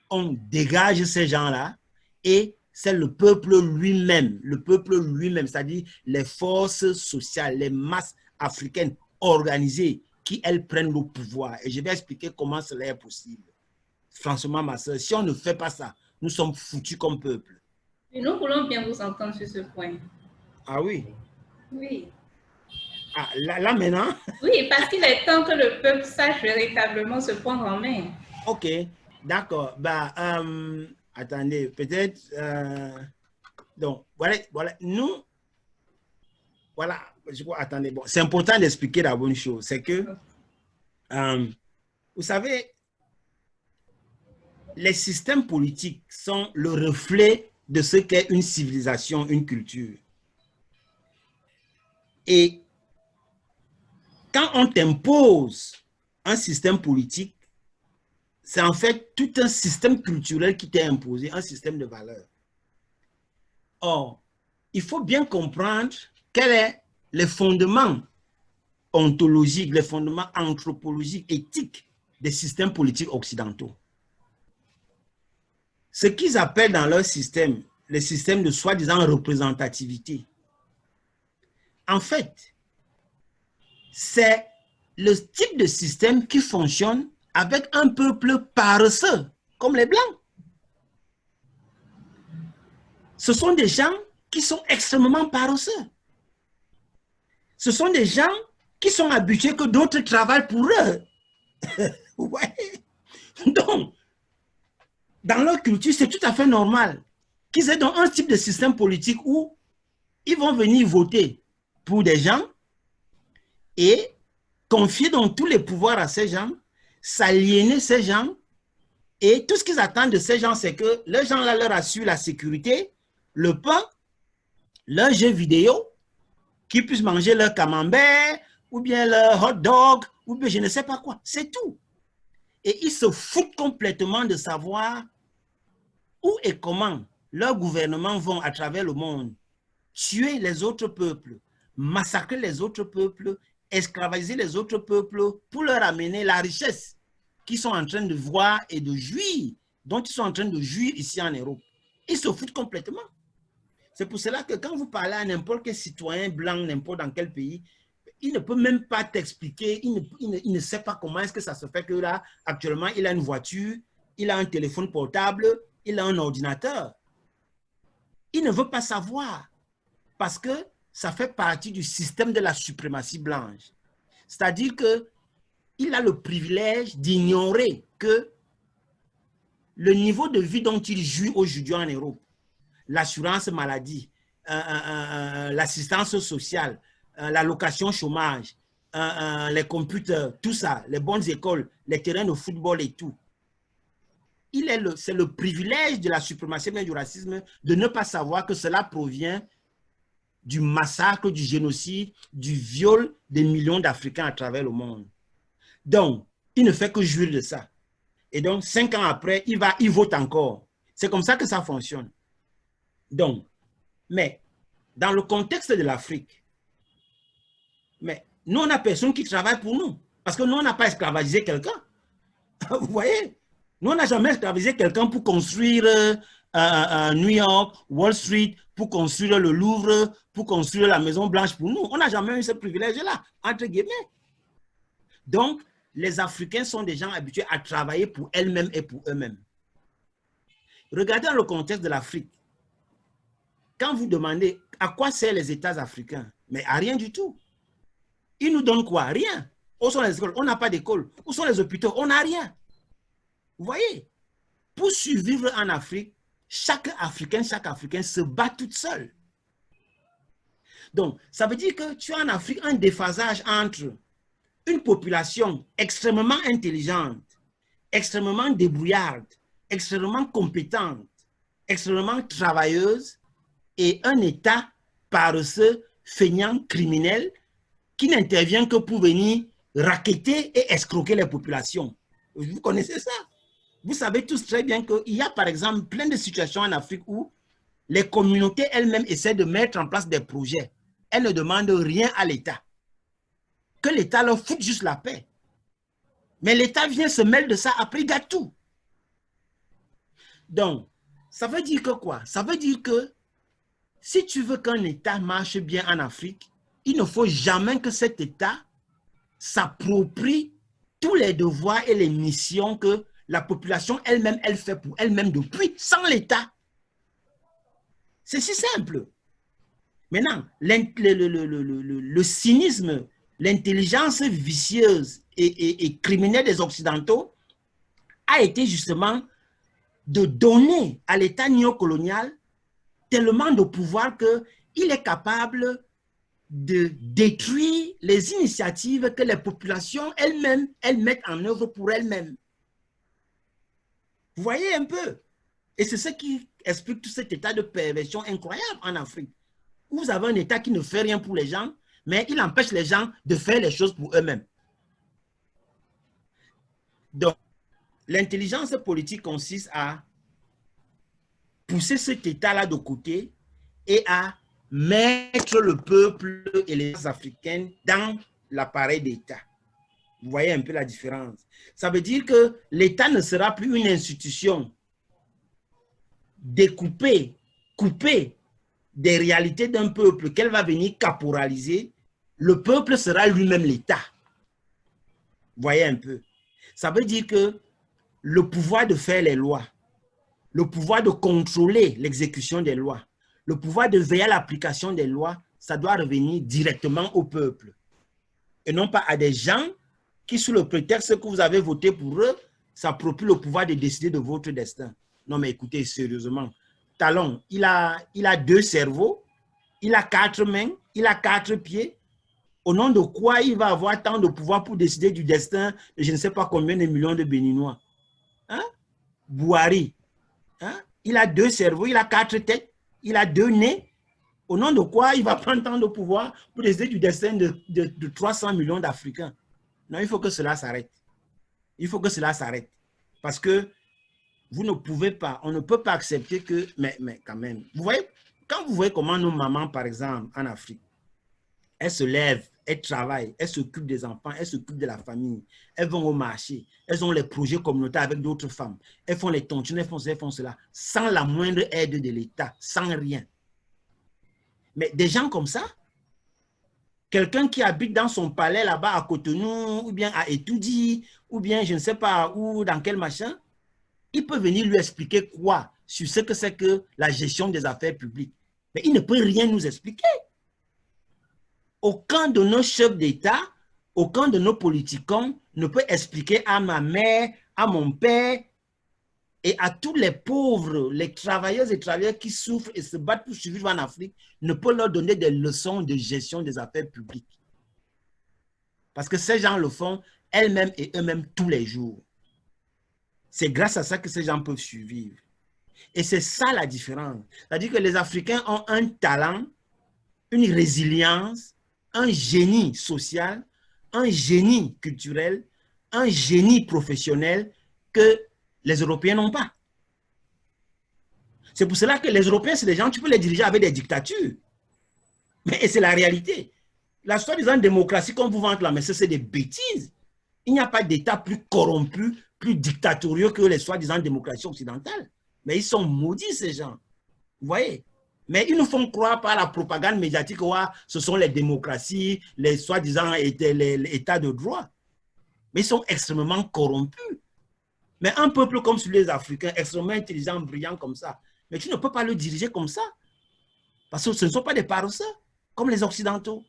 on dégage ces gens-là et c'est le peuple lui-même, c'est-à-dire les forces sociales, les masses africaines organisées qui, elles, prennent le pouvoir. Et je vais expliquer comment cela est possible. Franchement, ma soeur, si on ne fait pas ça, nous sommes foutus comme peuple. Et nous voulons bien vous entendre sur ce point. Ah oui? Oui. Ah, là maintenant? Oui, parce qu'il est temps que le peuple sache véritablement se prendre en main. Ok, d'accord. Bah, attendez, peut-être... donc, voilà, nous... Voilà, je crois, attendez, bon, c'est important d'expliquer la bonne chose. C'est que, vous savez, les systèmes politiques sont le reflet de ce qu'est une civilisation, une culture. Et quand on t'impose un système politique, c'est en fait tout un système culturel qui t'est imposé, un système de valeurs. Or, il faut bien comprendre quels sont les fondements ontologiques, les fondements anthropologiques, éthiques des systèmes politiques occidentaux. Ce qu'ils appellent dans leur système, les systèmes de soi-disant représentativité, en fait, c'est le type de système qui fonctionne avec un peuple paresseux, comme les Blancs. Ce sont des gens qui sont extrêmement paresseux. Ce sont des gens qui sont habitués que d'autres travaillent pour eux. Ouais. Donc, dans leur culture, c'est tout à fait normal qu'ils aient donc un type de système politique où ils vont venir voter pour des gens et confier donc tous les pouvoirs à ces gens, s'aliéner ces gens, et tout ce qu'ils attendent de ces gens, c'est que les gens là leur assurent la sécurité, le pain, leurs jeux vidéo, qu'ils puissent manger leur camembert, ou bien leur hot dog, ou bien je ne sais pas quoi. C'est tout. Et ils se foutent complètement de savoir où et comment leurs gouvernements vont à travers le monde tuer les autres peuples, massacrer les autres peuples, esclavagiser les autres peuples pour leur amener la richesse qu'ils sont en train de voir et de jouir, dont ils sont en train de jouir ici en Europe. Ils se foutent complètement. C'est pour cela que quand vous parlez à n'importe quel citoyen blanc, n'importe dans quel pays, il ne peut même pas t'expliquer, il ne sait pas comment est-ce que ça se fait que là, actuellement, il a une voiture, il a un téléphone portable, il a un ordinateur. Il ne veut pas savoir parce que ça fait partie du système de la suprématie blanche. C'est-à-dire qu'il a le privilège d'ignorer que le niveau de vie dont il jouit aujourd'hui en Europe, l'assurance maladie, l'assistance sociale, l'allocation chômage, les computers, tout ça, les bonnes écoles, les terrains de football et tout. C'est le privilège de la suprématie et du racisme de ne pas savoir que cela provient du massacre, du génocide, du viol des millions d'Africains à travers le monde. Donc, il ne fait que jouir de ça. Et donc, 5 ans après, il vote encore. C'est comme ça que ça fonctionne. Donc, mais dans le contexte de l'Afrique, mais nous, on n'a personne qui travaille pour nous. Parce que nous, on n'a pas esclavagisé quelqu'un. Vous voyez? Nous, on n'a jamais esclavagisé quelqu'un pour construire New York, Wall Street, pour construire le Louvre, pour construire la Maison Blanche pour nous. On n'a jamais eu ce privilège-là, entre guillemets. Donc, les Africains sont des gens habitués à travailler pour elles-mêmes et pour eux-mêmes. Regardez dans le contexte de l'Afrique. Quand vous demandez à quoi servent les États africains, mais à rien du tout. Ils nous donnent quoi? Rien. Où sont les écoles? On n'a pas d'école. Où sont les hôpitaux? On n'a rien. Vous voyez? Pour survivre en Afrique, chaque Africain se bat toute seule. Donc, ça veut dire que tu as en Afrique un déphasage entre une population extrêmement intelligente, extrêmement débrouillarde, extrêmement compétente, extrêmement travailleuse, et un État paresseux, feignant, criminel, qui n'intervient que pour venir racketter et escroquer les populations. Vous connaissez ça? Vous savez tous très bien qu'il y a par exemple plein de situations en Afrique où les communautés elles-mêmes essaient de mettre en place des projets. Elles ne demandent rien à l'État. Que l'État leur foute juste la paix. Mais l'État vient se mêler de ça, après il gâte tout. Donc, ça veut dire que quoi? Ça veut dire que si tu veux qu'un État marche bien en Afrique, il ne faut jamais que cet État s'approprie tous les devoirs et les missions que la population elle-même, elle fait pour elle-même depuis, sans l'État. C'est si simple. Maintenant, le cynisme, l'intelligence vicieuse et criminelle des Occidentaux a été justement de donner à l'État néocolonial tellement de pouvoir qu'il est capable de détruire les initiatives que les populations elles-mêmes, elles mettent en œuvre pour elles-mêmes. Vous voyez un peu? Et c'est ce qui explique tout cet état de perversion incroyable en Afrique. Vous avez un État qui ne fait rien pour les gens, mais il empêche les gens de faire les choses pour eux-mêmes. Donc, l'intelligence politique consiste à pousser cet État-là de côté et à mettre le peuple et les Africains dans l'appareil d'État. Vous voyez un peu la différence. Ça veut dire que l'État ne sera plus une institution découpée, coupée des réalités d'un peuple qu'elle va venir caporaliser. Le peuple sera lui-même l'État. Vous voyez un peu. Ça veut dire que le pouvoir de faire les lois, le pouvoir de contrôler l'exécution des lois, le pouvoir de veiller à l'application des lois, ça doit revenir directement au peuple. et non pas à des gens qui, sous le prétexte que vous avez voté pour eux, s'approprient le pouvoir de décider de votre destin. Non, mais écoutez, sérieusement, Talon, il a 2 cerveaux, il a 4 mains, il a 4 pieds. Au nom de quoi il va avoir tant de pouvoir pour décider du destin de je ne sais pas combien de millions de Béninois? Hein? Bouhari, hein? Il a 2 cerveaux, il a 4 têtes, il a 2 nez. Au nom de quoi il va prendre tant de pouvoir pour décider du destin de 300 millions d'Africains? Non, il faut que cela s'arrête. Il faut que cela s'arrête. Parce que vous ne pouvez pas, on ne peut pas accepter que, mais quand même, vous voyez, quand vous voyez comment nos mamans, par exemple, en Afrique, elles se lèvent, elles travaillent, elles s'occupent des enfants, elles s'occupent de la famille, elles vont au marché, elles ont les projets communautaires avec d'autres femmes, elles font les tontines, elles font cela, sans la moindre aide de l'État, sans rien. Mais des gens comme ça, quelqu'un qui habite dans son palais là-bas à Cotonou, ou bien à Etoudi, ou bien je ne sais pas où, dans quel machin, il peut venir lui expliquer quoi sur ce que c'est que la gestion des affaires publiques. Mais il ne peut rien nous expliquer. Aucun de nos chefs d'État, aucun de nos politiciens ne peut expliquer à ma mère, à mon père et à tous les pauvres, les travailleuses et travailleurs qui souffrent et se battent pour survivre en Afrique, ne peut leur donner des leçons de gestion des affaires publiques. Parce que ces gens le font elles-mêmes et eux-mêmes tous les jours. C'est grâce à ça que ces gens peuvent survivre. Et c'est ça la différence. C'est-à-dire que les Africains ont un talent, une résilience, un génie social, un génie culturel, un génie professionnel que les Européens n'ont pas. C'est pour cela que les Européens, c'est des gens, tu peux les diriger avec des dictatures. Mais c'est la réalité. La soi-disant démocratie qu'on vous vante là, mais c'est des bêtises. Il n'y a pas d'État plus corrompu, plus dictatoriaux que les soi-disant démocraties occidentales. Mais ils sont maudits, ces gens. Vous voyez? Mais ils nous font croire par la propagande médiatique que ce sont les démocraties, les soi-disant États de droit. Mais ils sont extrêmement corrompus. Mais un peuple comme celui des Africains, extrêmement intelligent, brillant comme ça, mais tu ne peux pas le diriger comme ça. Parce que ce ne sont pas des paresseux, comme les Occidentaux.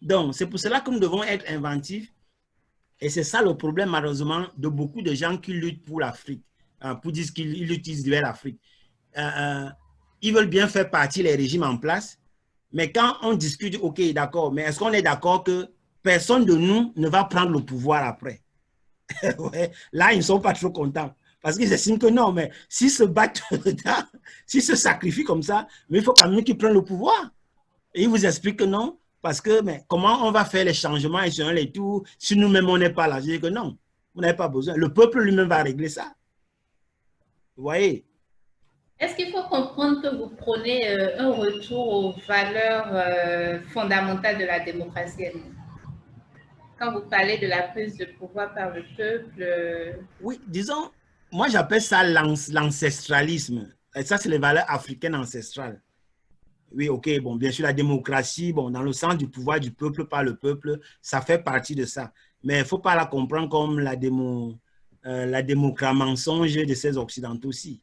Donc, c'est pour cela que nous devons être inventifs. Et c'est ça le problème, malheureusement, de beaucoup de gens qui luttent pour l'Afrique, pour dire qu'ils utilisent vers l'Afrique. Ils veulent bien faire partie les régimes en place, mais quand on discute, ok, d'accord, mais est-ce qu'on est d'accord que personne de nous ne va prendre le pouvoir après? Ouais, là, ils ne sont pas trop contents. Parce qu'ils estiment que non, mais s'ils se battent, s'ils se sacrifient comme ça, mais il faut quand même qu'ils prennent le pouvoir. Et ils vous expliquent que non, parce que mais comment on va faire les changements et sur les tours si nous-mêmes on n'est pas là? Je dis que non, vous n'avez pas besoin. Le peuple lui-même va régler ça. Vous voyez? Est-ce qu'il faut comprendre que vous prônez un retour aux valeurs fondamentales de la démocratie elle-même? Quand vous parlez de la prise de pouvoir par le peuple. Oui, disons, moi j'appelle ça l'ancestralisme. Et ça, c'est les valeurs africaines ancestrales. Oui, ok, bon, bien sûr, la démocratie, bon, dans le sens du pouvoir du peuple par le peuple, ça fait partie de ça. Mais il ne faut pas la comprendre comme la démocratie mensonge de ces Occidentaux aussi.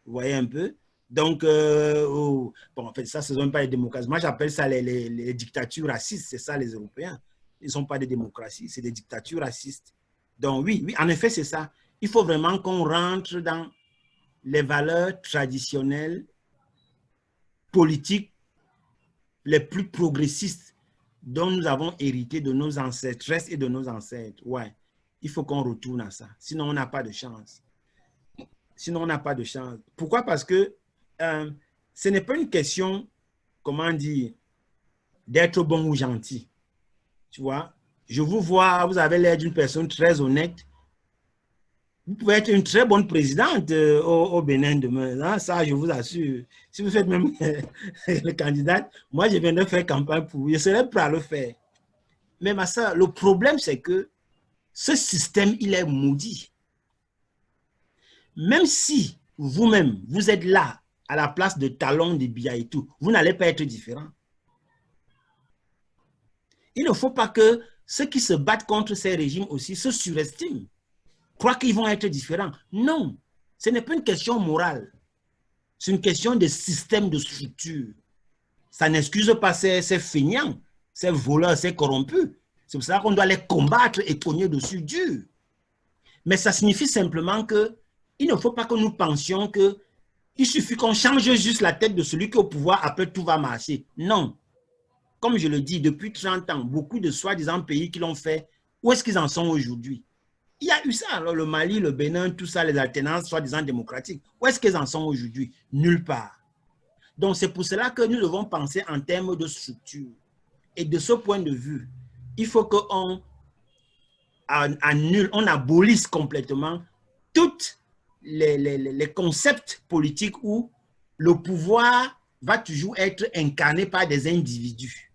Vous voyez un peu? Donc, bon, en fait, ça, ce ne sont pas les démocraties. Moi, j'appelle ça les dictatures racistes. C'est ça, les Européens. Ils ne sont pas des démocraties, c'est des dictatures racistes. Donc, oui, en effet, c'est ça. Il faut vraiment qu'on rentre dans les valeurs traditionnelles, politiques, les plus progressistes dont nous avons hérité de nos ancêtresses et de nos ancêtres. Ouais, il faut qu'on retourne à ça. Sinon, on n'a pas de chance. Sinon, on n'a pas de chance. Pourquoi? Parce que ce n'est pas une question, comment dire, d'être bon ou gentil. Tu vois, je vous vois, vous avez l'air d'une personne très honnête. Vous pouvez être une très bonne présidente au Bénin demain. Hein, ça, je vous assure. Si vous faites même le candidat, moi, je viendrai faire campagne pour vous. Je serai prêt à le faire. Mais ma soeur, le problème, c'est que ce système, il est maudit. Même si vous-même, vous êtes là, à la place de Talon, de Biya et tout, vous n'allez pas être différent. Il ne faut pas que ceux qui se battent contre ces régimes aussi se surestiment, croient qu'ils vont être différents. Non, ce n'est pas une question morale. C'est une question de système, de structure. Ça n'excuse pas ces feignants, ces voleurs, ces corrompus. C'est pour ça qu'on doit les combattre et cogner dessus dur. Mais ça signifie simplement qu'il ne faut pas que nous pensions qu'il suffit qu'on change juste la tête de celui qui est au pouvoir, après tout va marcher. Non. Comme je le dis, depuis 30 ans, beaucoup de soi-disant pays qui l'ont fait, où est-ce qu'ils en sont aujourd'hui? Il y a eu ça, alors le Mali, le Bénin, tout ça, les alternances soi-disant démocratiques. Où est-ce qu'ils en sont aujourd'hui? Nulle part. Donc c'est pour cela que nous devons penser en termes de structure. Et de ce point de vue, il faut qu'on annule, on abolisse complètement tous les concepts politiques où le pouvoir va toujours être incarné par des individus.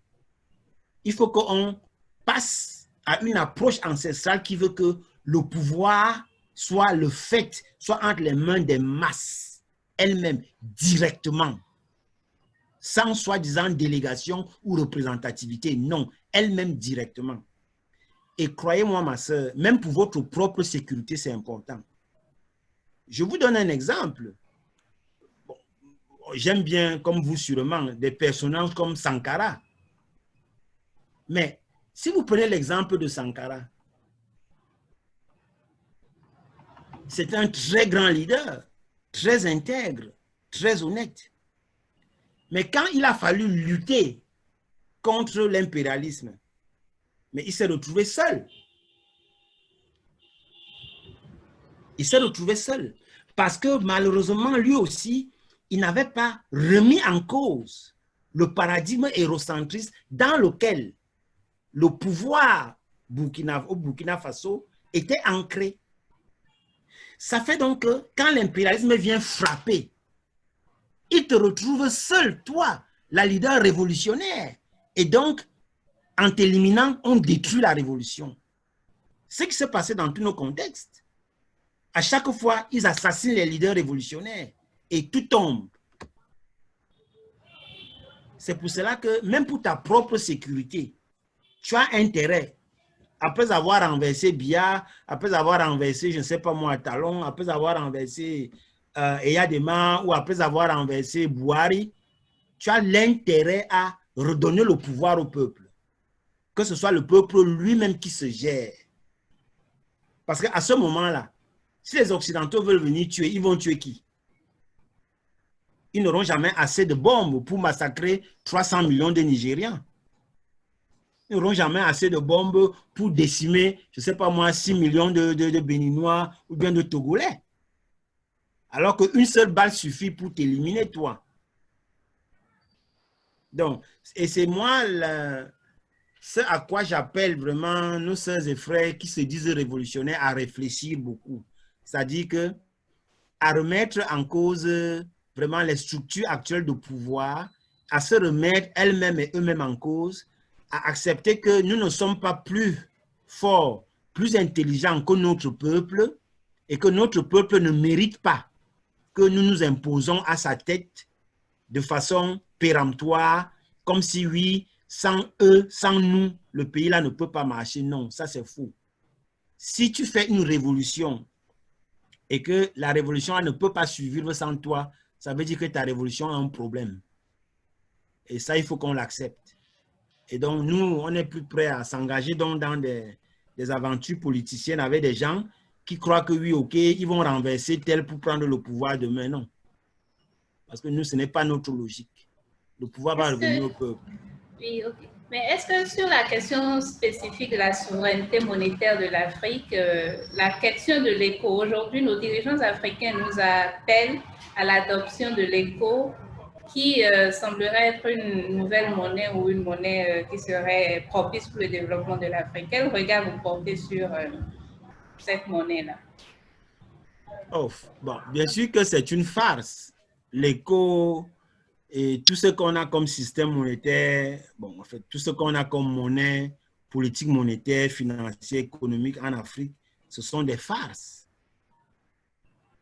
Il faut qu'on passe à une approche ancestrale qui veut que le pouvoir soit le fait, soit entre les mains des masses elles-mêmes, directement, sans soi-disant délégation ou représentativité. Non, elles-mêmes directement. Et croyez-moi, ma soeur, même pour votre propre sécurité, c'est important. Je vous donne un exemple. Bon, j'aime bien, comme vous sûrement, des personnages comme Sankara. Mais si vous prenez l'exemple de Sankara, c'est un très grand leader, très intègre, très honnête. Mais quand il a fallu lutter contre l'impérialisme, mais il s'est retrouvé seul. Il s'est retrouvé seul. Parce que malheureusement, lui aussi, il n'avait pas remis en cause le paradigme hérocentriste dans lequel le pouvoir au Burkina Faso était ancré. Ça fait donc que quand l'impérialisme vient frapper, il te retrouve seul, toi, la leader révolutionnaire. Et donc, en t'éliminant, on détruit la révolution. C'est ce qui s'est passé dans tous nos contextes. À chaque fois, ils assassinent les leaders révolutionnaires et tout tombe. C'est pour cela que, même pour ta propre sécurité, tu as intérêt, après avoir renversé Biya, après avoir renversé, je ne sais pas moi, Talon, après avoir renversé Eyadema ou après avoir renversé Bouhari, tu as l'intérêt à redonner le pouvoir au peuple. Que ce soit le peuple lui-même qui se gère. Parce qu'à ce moment-là, si les Occidentaux veulent venir tuer, ils vont tuer qui? Ils n'auront jamais assez de bombes pour massacrer 300 millions de Nigérians. Ils n'auront jamais assez de bombes pour décimer, je ne sais pas moi, 6 millions de Béninois ou bien de Togolais. Alors qu'une seule balle suffit pour t'éliminer, toi. Donc, et c'est moi ce à quoi j'appelle vraiment nos sœurs et frères qui se disent révolutionnaires à réfléchir beaucoup. C'est-à-dire que à remettre en cause vraiment les structures actuelles de pouvoir, à se remettre elles-mêmes et eux-mêmes en cause, à accepter que nous ne sommes pas plus forts, plus intelligents que notre peuple et que notre peuple ne mérite pas que nous nous imposons à sa tête de façon péremptoire, comme si oui, sans eux, sans nous, le pays-là ne peut pas marcher. Non, ça c'est faux. Si tu fais une révolution et que la révolution ne peut pas survivre sans toi, ça veut dire que ta révolution a un problème. Et ça, il faut qu'on l'accepte. Et donc, nous, on est plus prêts à s'engager dans des aventures politiciennes avec des gens qui croient que oui, ok, ils vont renverser tel pour prendre le pouvoir demain. Non. Parce que nous, ce n'est pas notre logique. Le pouvoir va revenir au peuple. Oui, ok. Mais est-ce que sur la question spécifique de la souveraineté monétaire de l'Afrique, la question de l'éco, aujourd'hui, nos dirigeants africains nous appellent à l'adoption de l'éco qui semblerait être une nouvelle monnaie ou une monnaie qui serait propice pour le développement de l'Afrique. Quel regard vous portez sur cette monnaie-là? Oh, bon, bien sûr que c'est une farce. L'éco et tout ce qu'on a comme système monétaire, bon, en fait, tout ce qu'on a comme monnaie, politique monétaire, financière, économique en Afrique, ce sont des farces.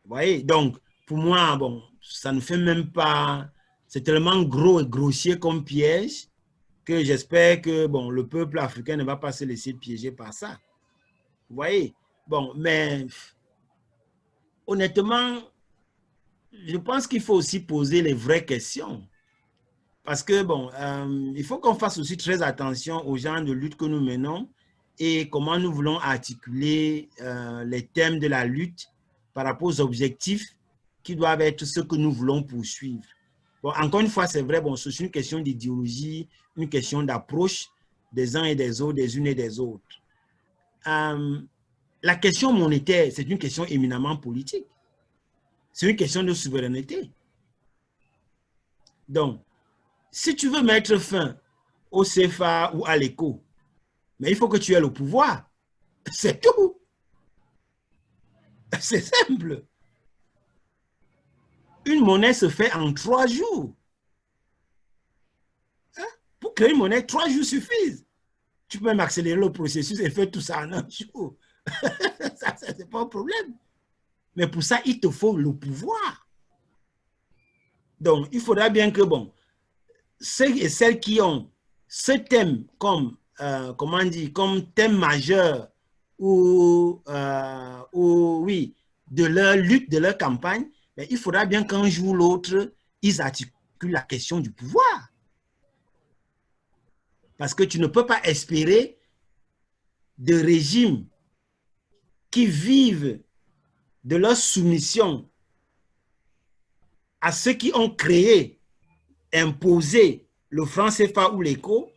Vous voyez? Donc, pour moi, bon, ça ne fait même pas... C'est tellement gros et grossier comme piège que j'espère que bon, le peuple africain ne va pas se laisser piéger par ça. Vous voyez? Bon, mais honnêtement, je pense qu'il faut aussi poser les vraies questions. Parce que, bon, il faut qu'on fasse aussi très attention aux genres de lutte que nous menons et comment nous voulons articuler les thèmes de la lutte par rapport aux objectifs qui doivent être ceux que nous voulons poursuivre. Bon, encore une fois, c'est vrai, bon, c'est une question d'idéologie, une question d'approche des uns et des autres, des unes et des autres. La question monétaire, c'est une question éminemment politique. C'est une question de souveraineté. Donc, si tu veux mettre fin au CFA ou à l'éco, mais il faut que tu aies le pouvoir. C'est tout. C'est simple. Une monnaie se fait en 3 jours. Hein? Pour créer une monnaie, 3 jours suffisent. Tu peux même accélérer le processus et faire tout ça en 1 jour. Ça, c'est pas un problème. Mais pour ça, il te faut le pouvoir. Donc, il faudra bien que, bon, ceux et celles qui ont ce thème comme, comment dire, comme thème majeur ou oui, de leur lutte, de leur campagne, mais il faudra bien qu'un jour ou l'autre, ils articulent la question du pouvoir. Parce que tu ne peux pas espérer de régimes qui vivent de leur soumission à ceux qui ont créé, imposé le franc CFA ou l'éco,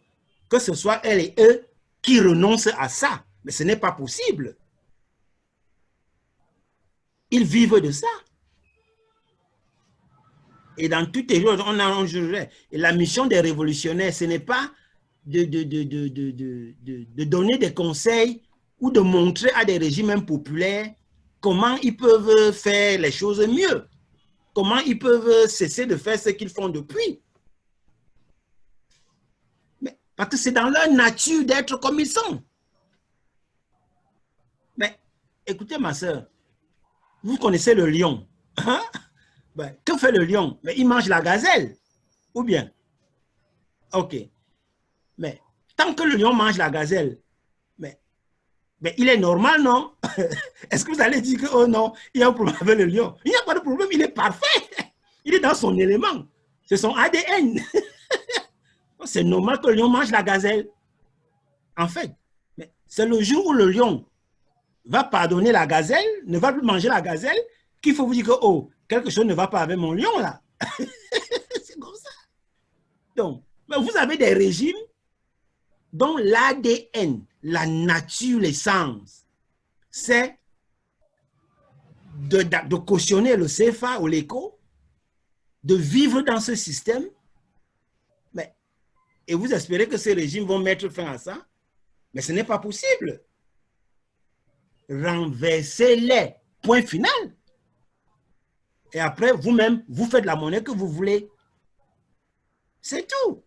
que ce soit elles et eux qui renoncent à ça. Mais ce n'est pas possible. Ils vivent de ça. Et dans toutes les choses, on a un jugé. Et la mission des révolutionnaires, ce n'est pas de donner des conseils ou de montrer à des régimes impopulaires comment ils peuvent faire les choses mieux, comment ils peuvent cesser de faire ce qu'ils font depuis. Mais, parce que c'est dans leur nature d'être comme ils sont. Mais écoutez, ma soeur, vous connaissez le lion. Hein? Ben, que fait le lion? Mais il mange la gazelle. Ou bien? OK. Mais tant que le lion mange la gazelle, mais il est normal, non? Est-ce que vous allez dire que, oh non, il y a un problème avec le lion? Il n'y a pas de problème, il est parfait. Il est dans son élément. C'est son ADN. C'est normal que le lion mange la gazelle. En fait, c'est le jour où le lion va pardonner la gazelle, ne va plus manger la gazelle, qu'il faut vous dire que, oh, quelque chose ne va pas avec mon lion, là. C'est comme ça. Donc, vous avez des régimes dont l'ADN, la nature, l'essence, c'est de cautionner le CFA ou l'éco, de vivre dans ce système, mais, et vous espérez que ces régimes vont mettre fin à ça, mais ce n'est pas possible. Renversez-les, point final. Et après, vous-même, vous faites la monnaie que vous voulez. C'est tout.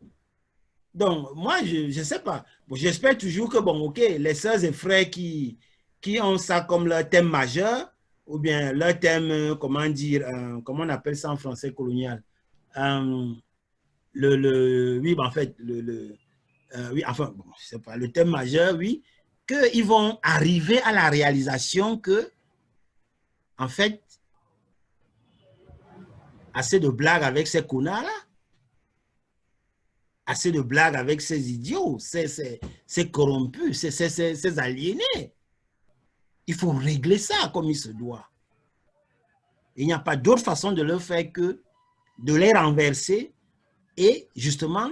Donc, moi, je ne sais pas. Bon, j'espère toujours que, bon, OK, les sœurs et frères qui ont ça comme leur thème majeur, ou bien leur thème, comment dire, comment on appelle ça en français colonial? Oui, en fait, oui, enfin, bon, je sais pas, le thème majeur, oui, qu'ils vont arriver à la réalisation que, en fait, assez de blagues avec ces connards-là, assez de blagues avec ces idiots, ces corrompus, ces aliénés. Il faut régler ça comme il se doit. Il n'y a pas d'autre façon de le faire que de les renverser et justement,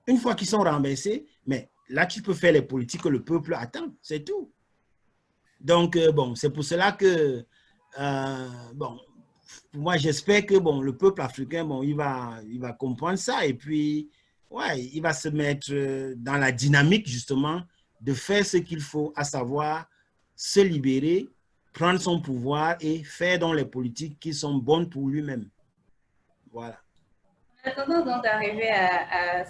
une fois qu'ils sont renversés, mais là, tu peux faire les politiques que le peuple attend, c'est tout. Donc, bon, c'est pour cela que, bon, moi, j'espère que, bon, le peuple africain, bon, il va comprendre ça et puis, ouais, il va se mettre dans la dynamique, justement, de faire ce qu'il faut, à savoir se libérer, prendre son pouvoir et faire dans les politiques qui sont bonnes pour lui-même. Voilà. En attendant donc d'arriver à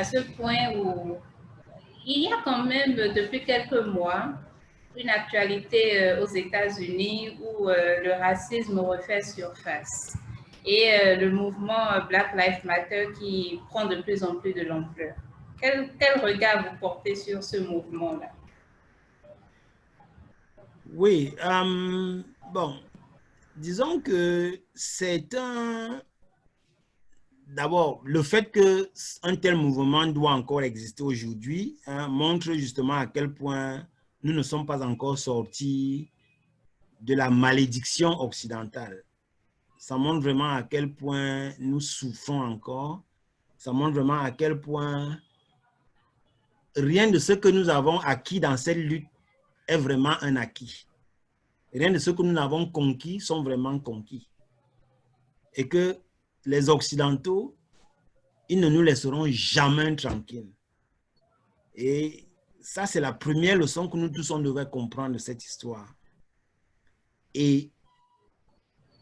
ce point où il y a quand même, depuis quelques mois, une actualité aux États-Unis où le racisme refait surface et le mouvement Black Lives Matter qui prend de plus en plus de l'ampleur. Quel regard vous portez sur ce mouvement-là? Oui, bon, disons que c'est un d'abord, le fait qu'un tel mouvement doit encore exister aujourd'hui montre justement à quel point nous ne sommes pas encore sortis de la malédiction occidentale. Ça montre vraiment à quel point nous souffrons encore. Ça montre vraiment à quel point rien de ce que nous avons acquis dans cette lutte est vraiment un acquis. Rien de ce que nous avons conquis sont vraiment conquis. Et que les Occidentaux, ils ne nous laisseront jamais tranquilles. Et ça, c'est la première leçon que nous tous, on devrait comprendre de cette histoire. Et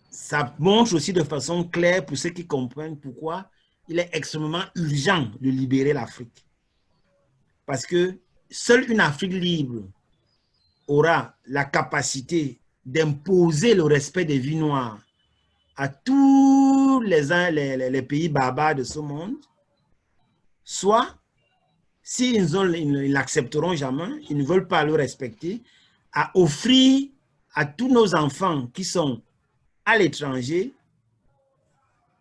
ça montre aussi de façon claire pour ceux qui comprennent pourquoi il est extrêmement urgent de libérer l'Afrique. Parce que seule une Afrique libre aura la capacité d'imposer le respect des vies noires à tous les pays barbares de ce monde, soit, s'ils ne l'accepteront jamais, ils ne veulent pas le respecter, à offrir à tous nos enfants qui sont à l'étranger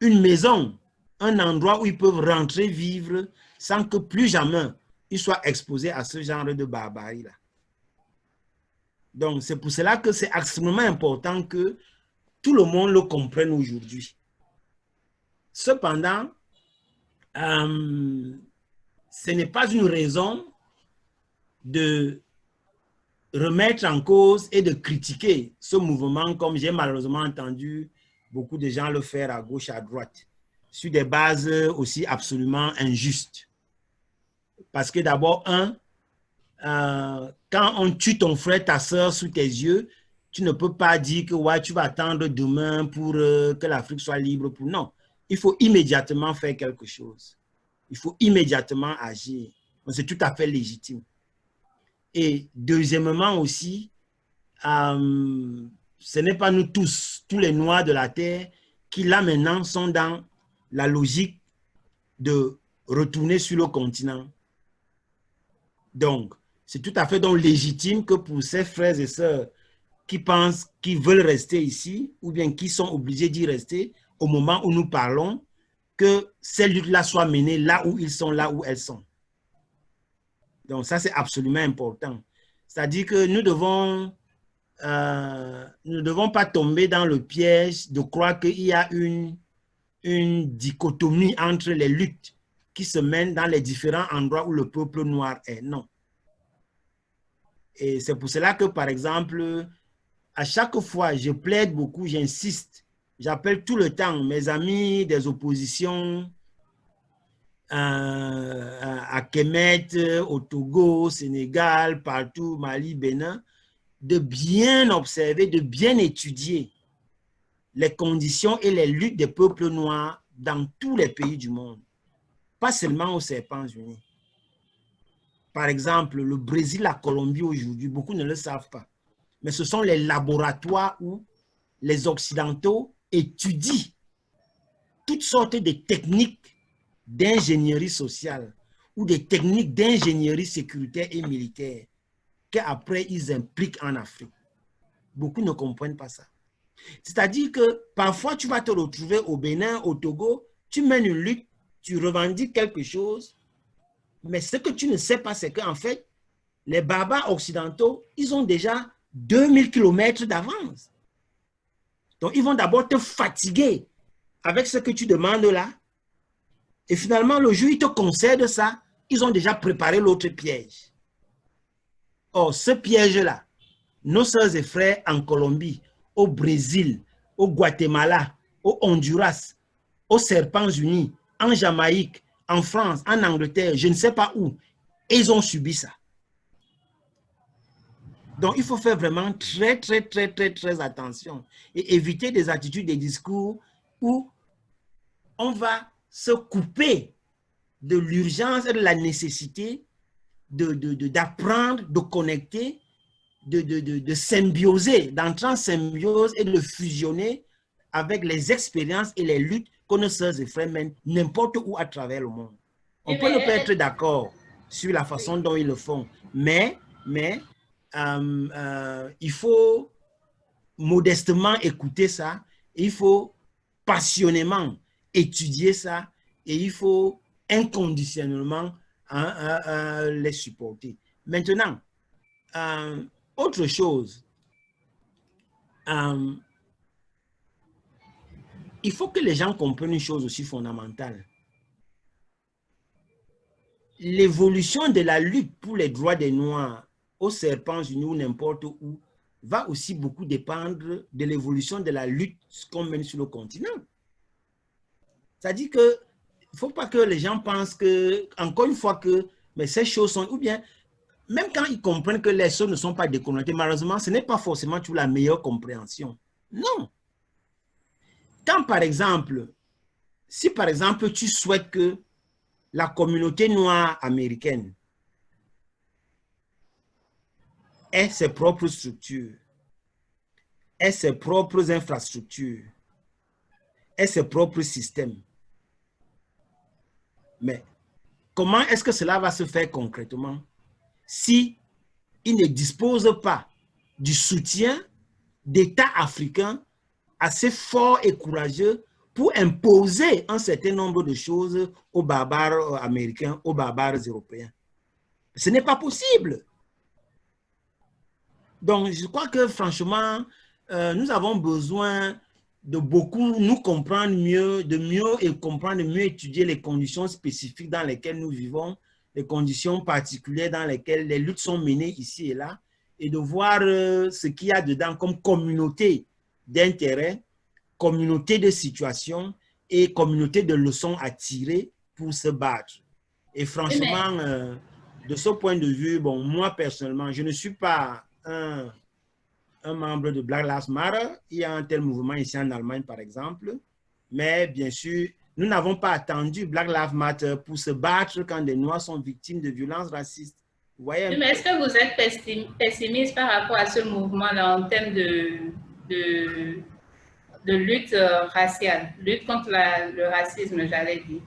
une maison, un endroit où ils peuvent rentrer vivre sans que plus jamais ils soient exposés à ce genre de barbarie-là. Donc, c'est pour cela que c'est extrêmement important que tout le monde le comprenne aujourd'hui. Cependant, ce n'est pas une raison de remettre en cause et de critiquer ce mouvement comme j'ai malheureusement entendu beaucoup de gens le faire à gauche, à droite, sur des bases aussi absolument injustes. Parce que d'abord, quand on tue ton frère, ta soeur sous tes yeux, tu ne peux pas dire que ouais, tu vas attendre demain pour que l'Afrique soit libre. Non, il faut immédiatement faire quelque chose. Il faut immédiatement agir. C'est tout à fait légitime. Et deuxièmement aussi, ce n'est pas nous tous, tous les Noirs de la Terre, qui là maintenant sont dans la logique de retourner sur le continent. Donc, c'est tout à fait donc légitime que pour ces frères et sœurs qui pensent qu'ils veulent rester ici, ou bien qui sont obligés d'y rester, au moment où nous parlons, que ces luttes-là soient menées là où ils sont, là où elles sont. Donc ça, c'est absolument important. C'est-à-dire que nous ne devons pas tomber dans le piège de croire qu'il y a une dichotomie entre les luttes qui se mènent dans les différents endroits où le peuple noir est. Non. Et c'est pour cela que, par exemple, à chaque fois, je plaide beaucoup, j'insiste, j'appelle tout le temps mes amis des oppositions à Kemet, au Togo, au Sénégal, partout, Mali, Bénin, de bien observer, de bien étudier les conditions et les luttes des peuples noirs dans tous les pays du monde, pas seulement aux Serpents Unis. Par exemple, le Brésil, la Colombie aujourd'hui, beaucoup ne le savent pas, mais ce sont les laboratoires où les Occidentaux étudient toutes sortes de techniques d'ingénierie sociale ou des techniques d'ingénierie sécuritaire et militaire qu'après ils impliquent en Afrique. Beaucoup ne comprennent pas ça. C'est-à-dire que parfois tu vas te retrouver au Bénin, au Togo, tu mènes une lutte, tu revendiques quelque chose, mais ce que tu ne sais pas, c'est qu'en fait, les barbares occidentaux, ils ont déjà 2000 km d'avance. Donc, ils vont d'abord te fatiguer avec ce que tu demandes là. Et finalement, le jour où ils te concèdent ça, ils ont déjà préparé l'autre piège. Or, ce piège-là, nos sœurs et frères en Colombie, au Brésil, au Guatemala, au Honduras, aux Serpents Unis, en Jamaïque, en France, en Angleterre, je ne sais pas où, et ils ont subi ça. Donc, il faut faire vraiment très attention et éviter des attitudes, des discours où on va se couper de l'urgence et de la nécessité d'apprendre, de connecter, de symbioser, d'entrer en symbiose et de fusionner avec les expériences et les luttes que nos sœurs et frères mènent n'importe où à travers le monde. On peut ne pas être d'accord sur la façon dont ils le font, mais il faut modestement écouter ça, il faut passionnément étudier ça et il faut inconditionnellement les supporter. Maintenant, autre chose, il faut que les gens comprennent une chose aussi fondamentale. L'évolution de la lutte pour les droits des Noirs aux Serpents Unis ou n'importe où va aussi beaucoup dépendre de l'évolution de la lutte qu'on mène sur le continent. C'est-à-dire qu'il ne faut pas que les gens pensent que, encore une fois, que mais ces choses sont, ou bien, même quand ils comprennent que les choses ne sont pas déconnectées, malheureusement, ce n'est pas forcément toujours la meilleure compréhension. Non. Quand, par exemple, si par exemple, tu souhaites que la communauté noire américaine ait ses propres structures, ait ses propres infrastructures, ait ses propres systèmes, mais comment est-ce que cela va se faire concrètement si il ne dispose pas du soutien d'États africains assez forts et courageux pour imposer un certain nombre de choses aux barbares américains, aux barbares européens? Ce n'est pas possible. Donc, je crois que franchement, nous avons besoin de beaucoup nous comprendre mieux, de mieux et comprendre, mieux étudier les conditions spécifiques dans lesquelles nous vivons, les conditions particulières dans lesquelles les luttes sont menées ici et là, et de voir ce qu'il y a dedans comme communauté d'intérêt, communauté de situation et communauté de leçons à tirer pour se battre. Et franchement, de ce point de vue, bon, moi personnellement, je ne suis pas un membre de Black Lives Matter. Il y a un tel mouvement ici en Allemagne, par exemple. Mais bien sûr, nous n'avons pas attendu Black Lives Matter pour se battre quand des Noirs sont victimes de violences racistes. Vous voyez, mais est-ce que vous êtes pessimiste par rapport à ce mouvement-là en termes de lutte raciale, lutte contre le racisme, j'allais dire?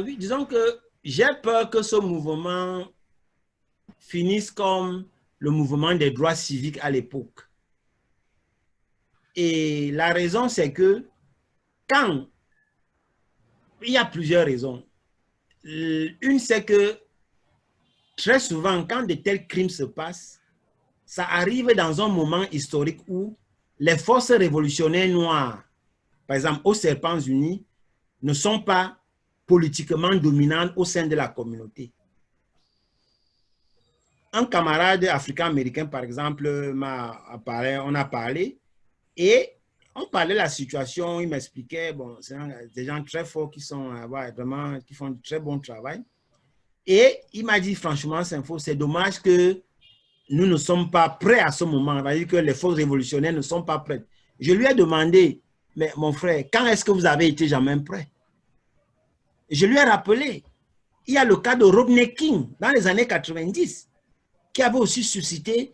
Oui, disons que j'ai peur que ce mouvement finisse comme le mouvement des droits civiques à l'époque. Et la raison, c'est que quand il y a plusieurs raisons. Une, c'est que très souvent, quand de tels crimes se passent, ça arrive dans un moment historique où les forces révolutionnaires noires, par exemple aux Serpents Unis, ne sont pas politiquement dominantes au sein de la communauté. Un camarade africain-américain, par exemple, on a parlé, et on parlait de la situation, il m'expliquait, bon, c'est des gens très forts qui sont vraiment, qui font du très bon travail. Et il m'a dit, franchement, c'est dommage que nous ne sommes pas prêts à ce moment, c'est-à-dire que les forces révolutionnaires ne sont pas prêtes. Je lui ai demandé, mais mon frère, quand est-ce que vous avez été jamais prêt? Je lui ai rappelé, il y a le cas de Rodney King dans les années 90, qui avait aussi suscité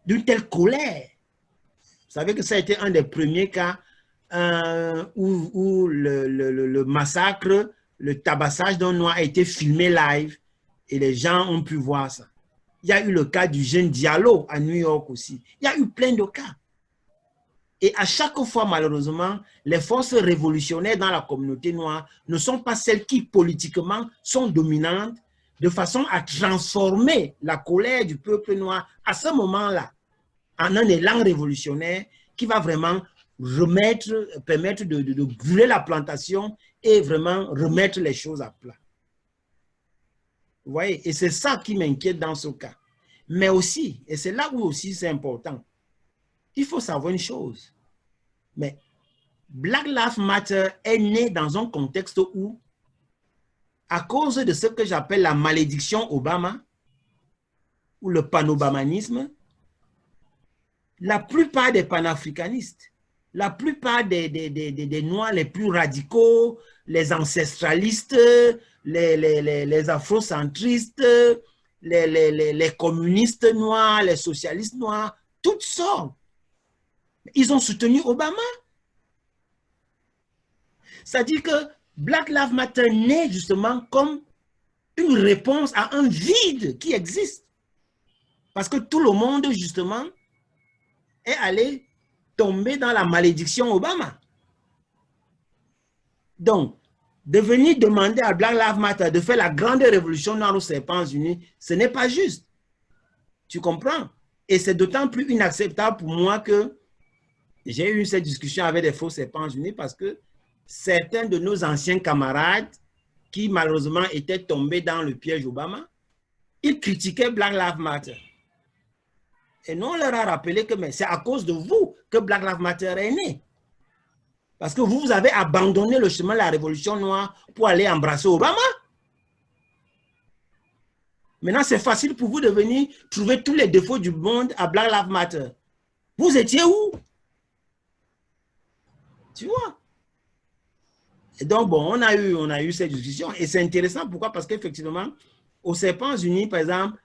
d'une telle colère. Vous savez que ça a été un des premiers cas où le massacre, le tabassage d'un noir a été filmé live et les gens ont pu voir ça. Il y a eu le cas du jeune Diallo à New York aussi. Il y a eu plein de cas. Et à chaque fois, malheureusement, les forces révolutionnaires dans la communauté noire ne sont pas celles qui, politiquement, sont dominantes de façon à transformer la colère du peuple noir à ce moment-là en un élan révolutionnaire qui va vraiment permettre de brûler la plantation et vraiment remettre les choses à plat. Vous voyez, et c'est ça qui m'inquiète dans ce cas. Mais aussi, et c'est là où aussi c'est important, il faut savoir une chose. Mais Black Lives Matter est né dans un contexte où, à cause de ce que j'appelle la malédiction Obama, ou le panobamanisme, la plupart des panafricanistes, la plupart des Noirs les plus radicaux, les ancestralistes, les afrocentristes, les communistes noirs, les socialistes noirs, toutes sortes, ils ont soutenu Obama. C'est-à-dire que Black Lives Matter naît justement comme une réponse à un vide qui existe. Parce que tout le monde, justement, est allé tomber dans la malédiction Obama. Donc, De venir demander à Black Lives Matter de faire la grande révolution noire aux serpents unis, ce n'est pas juste. Tu comprends? Et c'est d'autant plus inacceptable pour moi que j'ai eu cette discussion avec des faux serpents unis parce que certains de nos anciens camarades qui malheureusement étaient tombés dans le piège Obama, ils critiquaient Black Lives Matter. Et nous, on leur a rappelé que c'est à cause de vous que Black Lives Matter est né. Parce que vous avez abandonné le chemin de la révolution noire pour aller embrasser Obama. Maintenant, c'est facile pour vous de venir trouver tous les défauts du monde à Black Lives Matter. Vous étiez où? Tu vois? Et donc, bon, on a eu cette discussion. Et c'est intéressant. Pourquoi? Parce qu'effectivement, aux Serpents Unis, par exemple,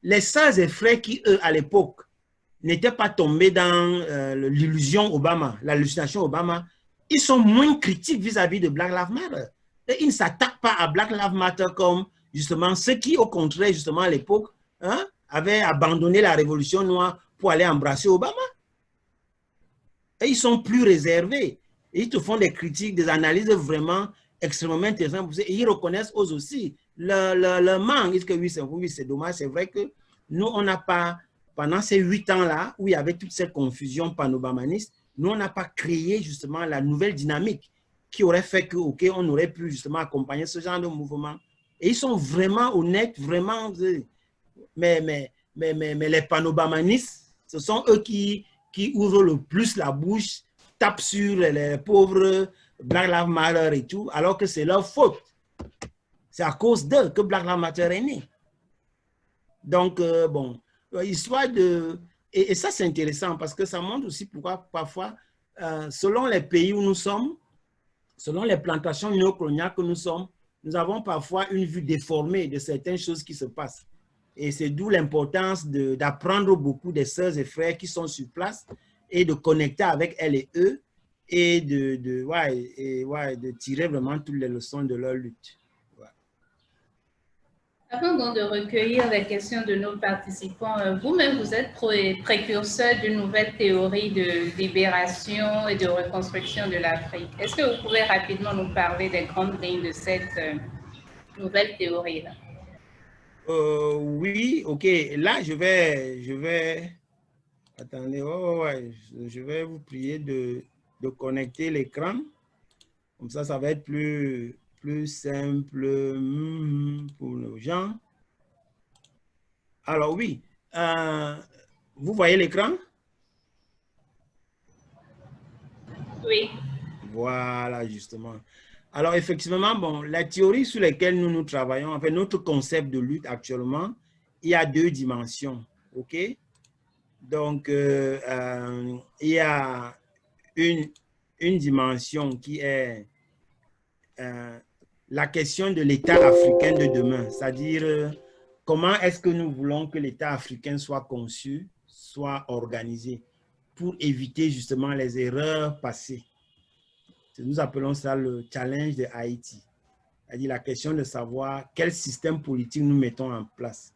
les sœurs et frères qui, eux, à l'époque, n'étaient pas tombés dans l'illusion Obama, l'hallucination Obama, ils sont moins critiques vis-à-vis de Black Lives Matter. Et ils ne s'attaquent pas à Black Lives Matter comme, justement, ceux qui, au contraire, justement, à l'époque, avaient abandonné la révolution noire pour aller embrasser Obama. Et ils sont plus réservés. Et ils te font des critiques, des analyses vraiment extrêmement intéressantes. Et ils reconnaissent eux aussi le manque. Ils disent que oui, c'est dommage. C'est vrai que nous, on n'a pas, pendant ces 8 ans-là, où il y avait toute cette confusion pan-obamaniste, nous, on n'a pas créé justement la nouvelle dynamique qui aurait fait que, OK, on aurait pu justement accompagner ce genre de mouvement. Et ils sont vraiment honnêtes, vraiment. Mais les pan-obanistes, ce sont eux qui ouvrent le plus la bouche, tapent sur les pauvres Black Lives Matter et tout, alors que c'est leur faute. C'est à cause d'eux que Black Lives Matter est né. Donc, bon, histoire de... Et ça, c'est intéressant parce que ça montre aussi pourquoi parfois, selon les pays où nous sommes, selon les plantations néocoloniales que nous sommes, nous avons parfois une vue déformée de certaines choses qui se passent. Et c'est d'où l'importance d'apprendre beaucoup des sœurs et frères qui sont sur place et de connecter avec elles et eux et de tirer vraiment toutes les leçons de leur lutte. Avant donc de recueillir les questions de nos participants, vous-même, vous êtes précurseur d'une nouvelle théorie de libération et de reconstruction de l'Afrique. Est-ce que vous pouvez rapidement nous parler des grandes lignes de cette nouvelle théorie-là? Oui, ok. Là, je vais attendez, je vais vous prier de connecter l'écran. Comme ça va être plus simple pour nos gens. Alors oui, vous voyez l'écran? Oui. Voilà, justement. Alors effectivement, bon, la théorie sur laquelle nous travaillons, enfin notre concept de lutte actuellement, il y a 2 dimensions, ok? Donc, il y a une dimension qui est la question de l'État africain de demain, c'est-à-dire comment est-ce que nous voulons que l'État africain soit conçu, soit organisé pour éviter justement les erreurs passées. Nous appelons ça le challenge de Haïti, c'est-à-dire la question de savoir quel système politique nous mettons en place.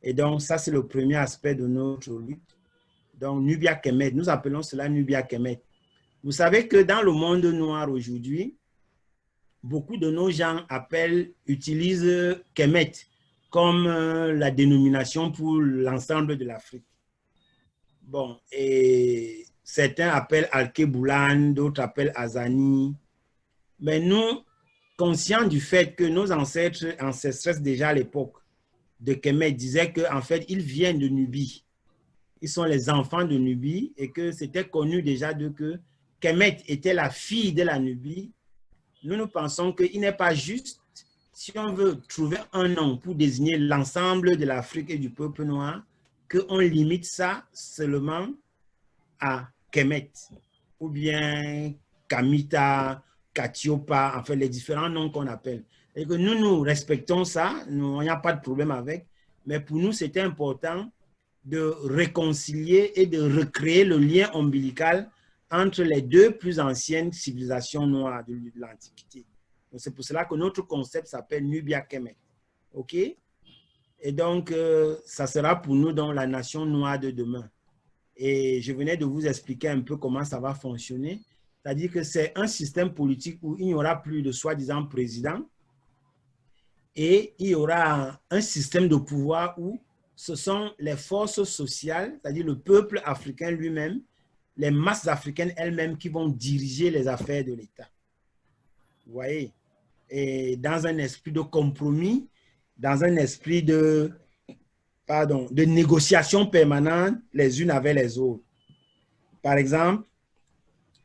Et donc, ça, c'est le premier aspect de notre lutte. Donc, Nubia Kemet, nous appelons cela Nubia Kemet. Vous savez que dans le monde noir aujourd'hui, beaucoup de nos gens utilisent Kemet comme la dénomination pour l'ensemble de l'Afrique. Bon, et certains appellent Alkeboulan, d'autres appellent Azani. Mais nous, conscients du fait que nos ancêtres déjà à l'époque de Kemet disaient qu'en fait, ils viennent de Nubie. Ils sont les enfants de Nubie et que c'était connu déjà que Kemet était la fille de la Nubie. Nous pensons qu'il n'est pas juste, si on veut trouver un nom pour désigner l'ensemble de l'Afrique et du peuple noir, qu'on limite ça seulement à Kemet, ou bien Kamita, Katiopa, enfin les différents noms qu'on appelle. Et que nous respectons ça, on n'y a pas de problème avec, mais pour nous, c'était important de réconcilier et de recréer le lien ombilical entre les 2 plus anciennes civilisations noires de l'Antiquité. C'est pour cela que notre concept s'appelle Nubia Kemet. OK? Et donc, ça sera pour nous dans la nation noire de demain. Et je venais de vous expliquer un peu comment ça va fonctionner. C'est-à-dire que c'est un système politique où il n'y aura plus de soi-disant président et il y aura un système de pouvoir où ce sont les forces sociales, c'est-à-dire le peuple africain lui-même, les masses africaines elles-mêmes qui vont diriger les affaires de l'État. Vous voyez? Et dans un esprit de compromis, dans un esprit de négociation permanente les unes avec les autres. Par exemple,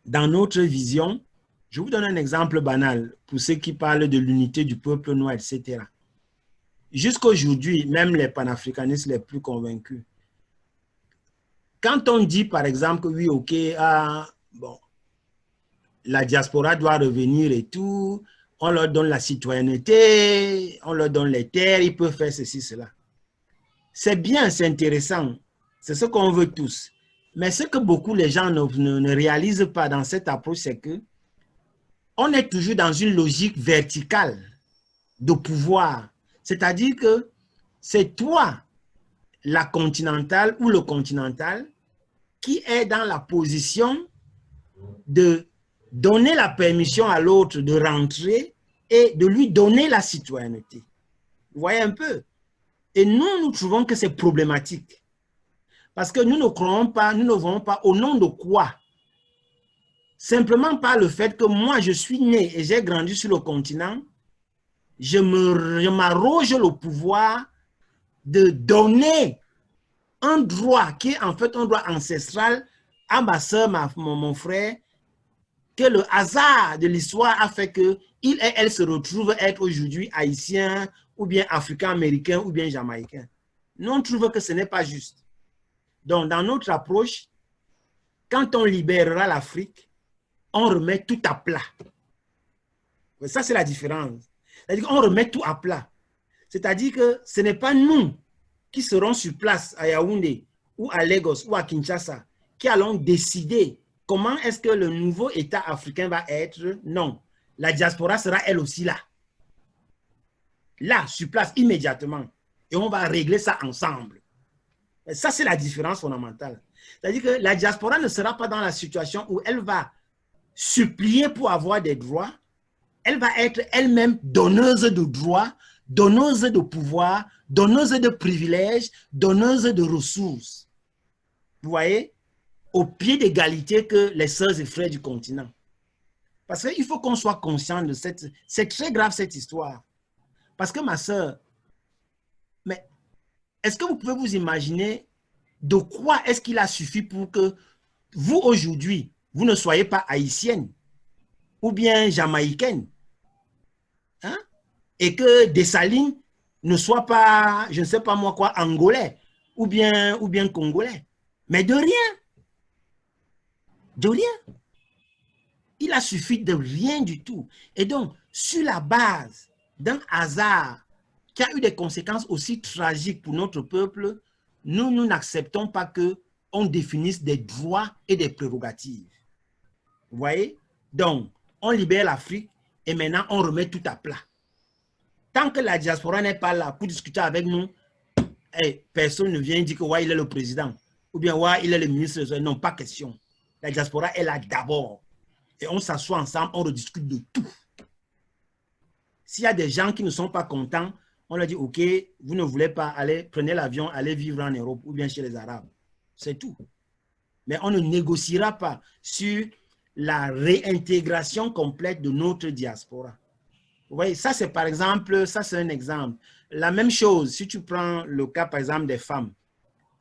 dans notre vision, je vous donne un exemple banal pour ceux qui parlent de l'unité du peuple noir, etc. Jusqu'à aujourd'hui, même les panafricanistes les plus convaincus, quand on dit par exemple que oui, ok, bon, la diaspora doit revenir et tout, on leur donne la citoyenneté, on leur donne les terres, ils peuvent faire ceci, cela. C'est bien, c'est intéressant, c'est ce qu'on veut tous. Mais ce que beaucoup les gens ne réalisent pas dans cette approche, c'est que on est toujours dans une logique verticale de pouvoir. C'est-à-dire que c'est toi, la continentale ou le continental, qui est dans la position de donner la permission à l'autre de rentrer et de lui donner la citoyenneté. Vous voyez un peu? Et nous trouvons que c'est problématique. Parce que nous ne croyons pas, nous ne voyons pas au nom de quoi. Simplement par le fait que moi, je suis né et j'ai grandi sur le continent, je m'arroge le pouvoir de donner un droit qui est en fait un droit ancestral à ma soeur, mon frère, que le hasard de l'histoire a fait qu'il et elle se retrouvent être aujourd'hui haïtiens ou bien africains-américains ou bien jamaïcains. Nous, on trouve que ce n'est pas juste. Donc, dans notre approche, quand on libérera l'Afrique, on remet tout à plat. Ça, c'est la différence. C'est-à-dire qu'on remet tout à plat. C'est-à-dire que ce n'est pas nous qui serons sur place à Yaoundé ou à Lagos ou à Kinshasa qui allons décider comment est-ce que le nouveau État africain va être. Non, la diaspora sera elle aussi là. Là, sur place, immédiatement. Et on va régler ça ensemble. Et ça, c'est la différence fondamentale. C'est-à-dire que la diaspora ne sera pas dans la situation où elle va supplier pour avoir des droits. Elle va être elle-même donneuse de droits, donneuse de pouvoir, donneuse de privilèges, donneuse de ressources. Vous voyez? Au pied d'égalité que les sœurs et frères du continent. Parce qu'il faut qu'on soit conscient de cette... C'est très grave cette histoire. Parce que ma sœur, mais est-ce que vous pouvez vous imaginer de quoi est-ce qu'il a suffi pour que vous aujourd'hui, vous ne soyez pas haïtienne ou bien jamaïcaine, hein? Et que Dessalines ne soit pas, je ne sais pas moi quoi, angolais ou bien congolais. Mais de rien. De rien. Il a suffi de rien du tout. Et donc, sur la base d'un hasard qui a eu des conséquences aussi tragiques pour notre peuple, nous n'acceptons pas qu'on définisse des droits et des prérogatives. Vous voyez? Donc, on libère l'Afrique et maintenant on remet tout à plat. Tant que la diaspora n'est pas là pour discuter avec nous, personne ne vient dire que ouais, il est le président ou bien ouais, il est le ministre. Non, pas question. La diaspora est là d'abord. Et on s'assoit ensemble, on rediscute de tout. S'il y a des gens qui ne sont pas contents, on leur dit, OK, vous ne voulez pas aller, prenez l'avion, allez vivre en Europe ou bien chez les Arabes. C'est tout. Mais on ne négociera pas sur la réintégration complète de notre diaspora. Vous voyez, ça c'est par exemple, ça c'est un exemple. La même chose, si tu prends le cas par exemple des femmes,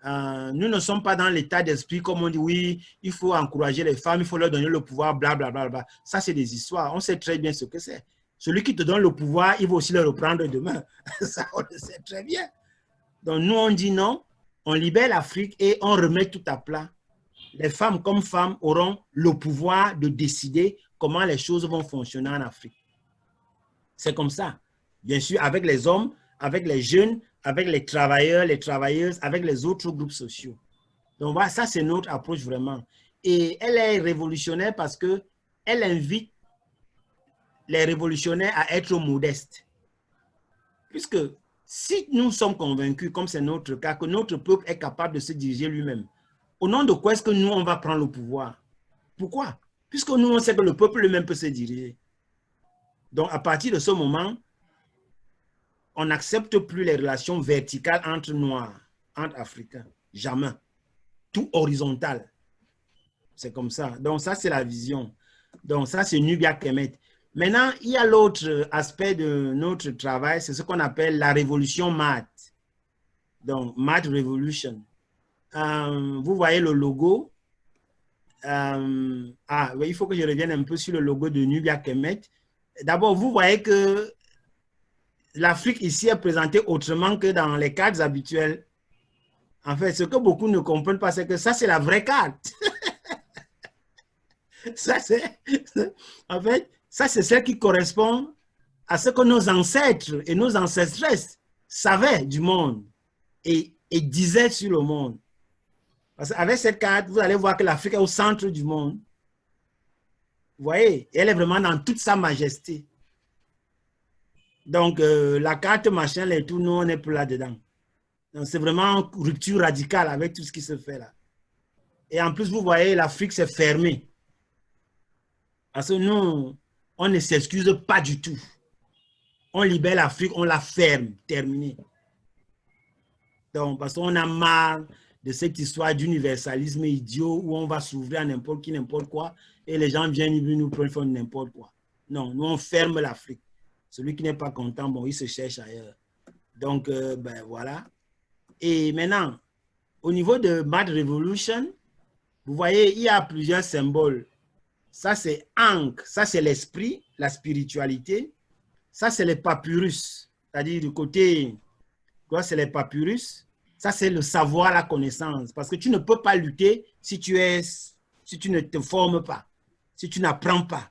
nous ne sommes pas dans l'état d'esprit comme on dit, oui, il faut encourager les femmes, il faut leur donner le pouvoir, blablabla. Bla, bla, bla. Ça c'est des histoires, on sait très bien ce que c'est. Celui qui te donne le pouvoir, il va aussi le reprendre demain. Ça, on le sait très bien. Donc nous on dit non, on libère l'Afrique et on remet tout à plat. Les femmes comme femmes auront le pouvoir de décider comment les choses vont fonctionner en Afrique. C'est comme ça. Bien sûr, avec les hommes, avec les jeunes, avec les travailleurs, les travailleuses, avec les autres groupes sociaux. Donc voilà, ça c'est notre approche vraiment. Et elle est révolutionnaire parce qu'elle invite les révolutionnaires à être modestes. Puisque si nous sommes convaincus, comme c'est notre cas, que notre peuple est capable de se diriger lui-même, au nom de quoi est-ce que nous, on va prendre le pouvoir? Pourquoi? Puisque nous, on sait que le peuple lui-même peut se diriger. Donc, à partir de ce moment, on n'accepte plus les relations verticales entre Noirs, entre Africains. Jamais. Tout horizontal. C'est comme ça. Donc, ça, c'est la vision. Donc, ça, c'est Nubia Kemet. Maintenant, il y a l'autre aspect de notre travail, c'est ce qu'on appelle la révolution MAD. Donc, MAD Revolution. Vous voyez le logo. Oui, il faut que je revienne un peu sur le logo de Nubia Kemet. D'abord, vous voyez que l'Afrique ici est présentée autrement que dans les cartes habituelles. En fait, ce que beaucoup ne comprennent pas, c'est que ça, c'est la vraie carte. Ça, c'est, en fait, ça, c'est celle qui correspond à ce que nos ancêtres et nos ancestresses savaient du monde et disaient sur le monde. Parce qu'avec cette carte, vous allez voir que l'Afrique est au centre du monde. Vous voyez, elle est vraiment dans toute sa majesté. Donc, la carte machin, les tout, nous, on n'est plus là-dedans. C'est vraiment une rupture radicale avec tout ce qui se fait là. Et en plus, vous voyez, l'Afrique s'est fermée. Parce que nous, on ne s'excuse pas du tout. On libère l'Afrique, on la ferme, terminé. Donc, parce qu'on a marre de cette histoire d'universalisme idiot où on va s'ouvrir à n'importe qui, n'importe quoi, et les gens viennent nous prendre faire n'importe quoi. Non, nous, on ferme l'Afrique. Celui qui n'est pas content, bon, il se cherche ailleurs. Donc, ben voilà. Et maintenant, au niveau de Mad Revolution, vous voyez, il y a plusieurs symboles. Ça, c'est Ankh, ça, c'est l'esprit, la spiritualité. Ça, c'est les papyrus, c'est-à-dire du côté, c'est les papyrus. Ça, c'est le savoir, la connaissance. Parce que tu ne peux pas lutter si tu ne te formes pas, si tu n'apprends pas,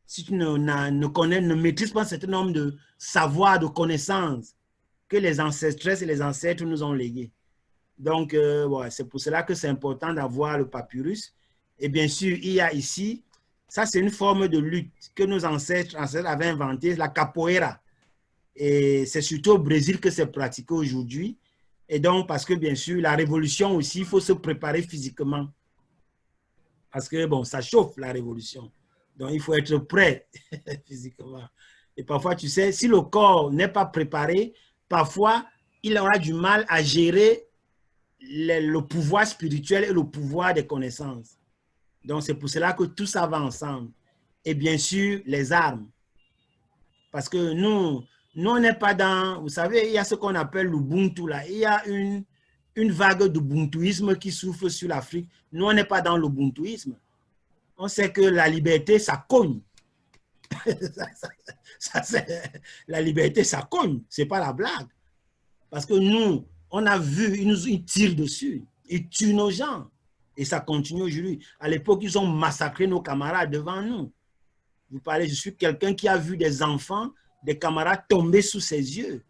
si tu ne maîtrises pas un certain nombre de savoirs, de connaissances que les ancestresses et les ancêtres nous ont légués. Donc, ouais, c'est pour cela que c'est important d'avoir le papyrus. Et bien sûr, il y a ici, ça c'est une forme de lutte que nos ancêtres avaient inventée, la capoeira. Et c'est surtout au Brésil que c'est pratiqué aujourd'hui. Et donc, parce que bien sûr, la révolution aussi, il faut se préparer physiquement. Parce que, bon, ça chauffe la révolution. Donc, il faut être prêt physiquement. Et parfois, tu sais, si le corps n'est pas préparé, parfois, il aura du mal à gérer le pouvoir spirituel et le pouvoir des connaissances. Donc, c'est pour cela que tout ça va ensemble. Et bien sûr, les armes. Parce que nous on n'est pas dans... Vous savez, il y a ce qu'on appelle l'Ubuntu là. Il y a une vague d'Ubuntuisme qui souffle sur l'Afrique. Nous, on n'est pas dans l'Ubuntuisme. On sait que la liberté, ça cogne. La liberté, ça cogne. Ce n'est pas la blague. Parce que nous, on a vu, ils tirent dessus. Ils tuent nos gens. Et ça continue aujourd'hui. À l'époque, ils ont massacré nos camarades devant nous. Vous parlez, je suis quelqu'un qui a vu des enfants, des camarades tomber sous ses yeux,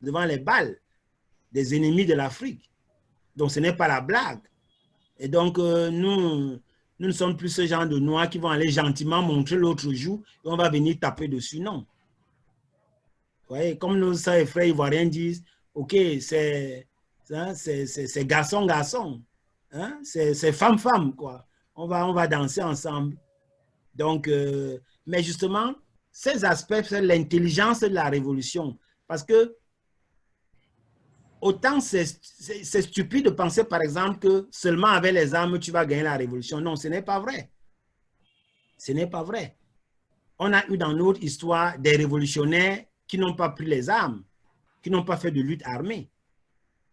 devant les balles des ennemis de l'Afrique. Donc, ce n'est pas la blague. Et donc, nous ne sommes plus ce genre de noirs qui vont aller gentiment montrer l'autre jour et on va venir taper dessus. Non. Vous voyez, comme nos sœurs et frères ivoiriens disent, OK, c'est garçon, garçon. Hein? C'est femme, femme, quoi. On va danser ensemble. Donc, mais justement, ces aspects, c'est l'intelligence de la révolution. Parce que autant c'est stupide de penser, par exemple, que seulement avec les armes, tu vas gagner la révolution. Non, ce n'est pas vrai. Ce n'est pas vrai. On a eu dans notre histoire des révolutionnaires qui n'ont pas pris les armes, qui n'ont pas fait de lutte armée.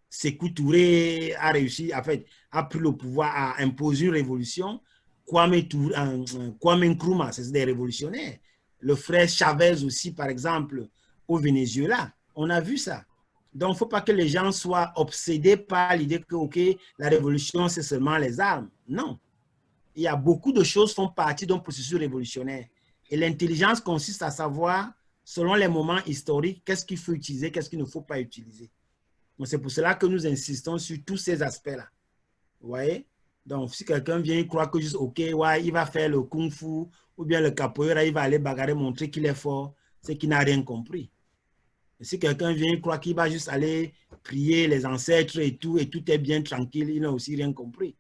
Sékou Touré a réussi, en fait, a pris le pouvoir à imposer une révolution. Kwame Nkrumah, c'est des révolutionnaires. Le frère Chavez aussi, par exemple, au Venezuela. On a vu ça. Donc, il ne faut pas que les gens soient obsédés par l'idée que, OK, la révolution, c'est seulement les armes. Non. Il y a beaucoup de choses qui font partie d'un processus révolutionnaire. Et l'intelligence consiste à savoir, selon les moments historiques, qu'est-ce qu'il faut utiliser, qu'est-ce qu'il ne faut pas utiliser. C'est pour cela que nous insistons sur tous ces aspects-là. Vous voyez? Donc, si quelqu'un vient croire que juste, OK, ouais, il va faire le kung-fu ou bien le capoeira, il va aller bagarrer, montrer qu'il est fort, c'est qu'il n'a rien compris. Et si quelqu'un vient croire qu'il va juste aller prier les ancêtres et tout est bien tranquille, il n'a aussi rien compris.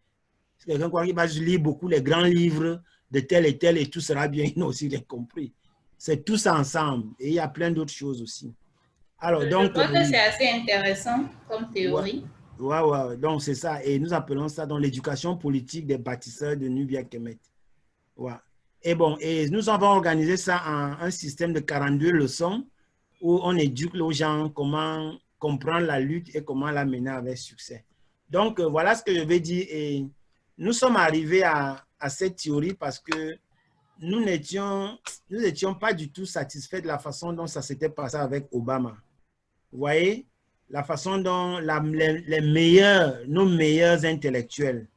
Si quelqu'un croit qu'il va juste lire beaucoup les grands livres de tel et tout sera bien, ils n'ont aussi rien compris. C'est tous ensemble. Et il y a plein d'autres choses aussi. Alors, Je donc, crois que c'est assez intéressant comme théorie. ouais. Donc, c'est ça. Et nous appelons ça dans l'éducation politique des bâtisseurs de Nubia Kemet. Ouais. Et bon, et nous avons organisé ça en un système de 42 leçons où on éduque aux gens comment comprendre la lutte et comment la mener avec succès. Donc, voilà ce que je vais dire. Et nous sommes arrivés à cette théorie parce que nous n'étions pas du tout satisfaits de la façon dont ça s'était passé avec Obama. Vous voyez, la façon dont nos meilleurs intellectuels,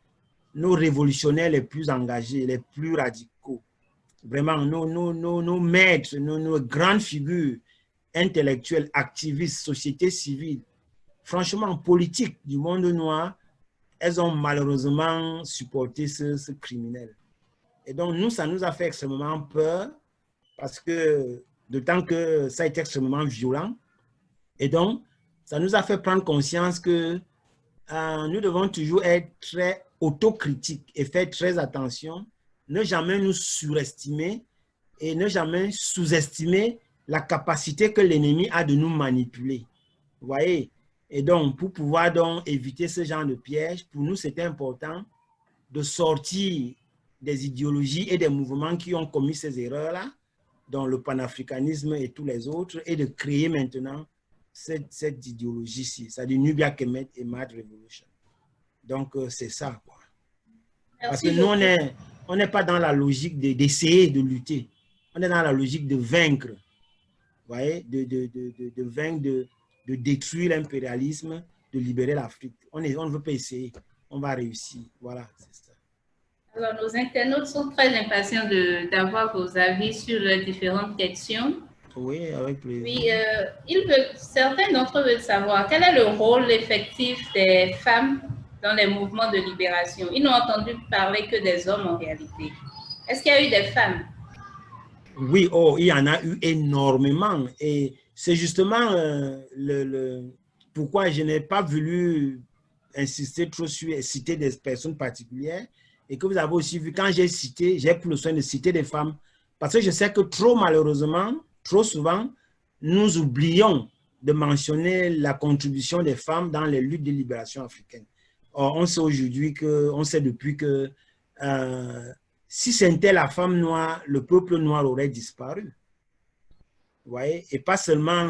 nos révolutionnaires les plus engagés, les plus radicaux, vraiment nos maîtres, nos grandes figures intellectuelles, activistes, société civile, franchement, politiques du monde noir, elles ont malheureusement supporté ce criminel. Et donc, nous, ça nous a fait extrêmement peur parce que, d'autant que ça a été extrêmement violent. Et donc, ça nous a fait prendre conscience que nous devons toujours être très autocritiques et faire très attention, ne jamais nous surestimer et ne jamais sous-estimer la capacité que l'ennemi a de nous manipuler. Vous voyez? Et donc, pour pouvoir donc éviter ce genre de piège, pour nous, c'était important de sortir des idéologies et des mouvements qui ont commis ces erreurs-là, dont le panafricanisme et tous les autres, et de créer maintenant cette idéologie-ci, c'est-à-dire Nubia Kemet et Mad Revolution. Donc, c'est ça, quoi. Parce que nous, on n'est pas dans la logique d'essayer de lutter. On est dans la logique de vaincre. Vous voyez, de vaincre, de détruire l'impérialisme, de libérer l'Afrique. On ne veut pas essayer. On va réussir. Voilà, c'est ça. Alors, nos internautes sont très impatients d'avoir vos avis sur les différentes questions. Oui, avec plaisir. Oui, certains d'entre eux veulent savoir quel est le rôle effectif des femmes dans les mouvements de libération. Ils n'ont entendu parler que des hommes en réalité. Est-ce qu'il y a eu des femmes? Oui, il y en a eu énormément. Et c'est justement pourquoi je n'ai pas voulu insister trop sur citer des personnes particulières. Et que vous avez aussi vu, quand j'ai cité, j'ai pris le soin de citer des femmes. Parce que je sais que trop malheureusement, trop souvent, nous oublions de mentionner la contribution des femmes dans les luttes de libération africaines. Or, on sait aujourd'hui on sait depuis que si c'était la femme noire, le peuple noir aurait disparu. Vous voyez? Et pas seulement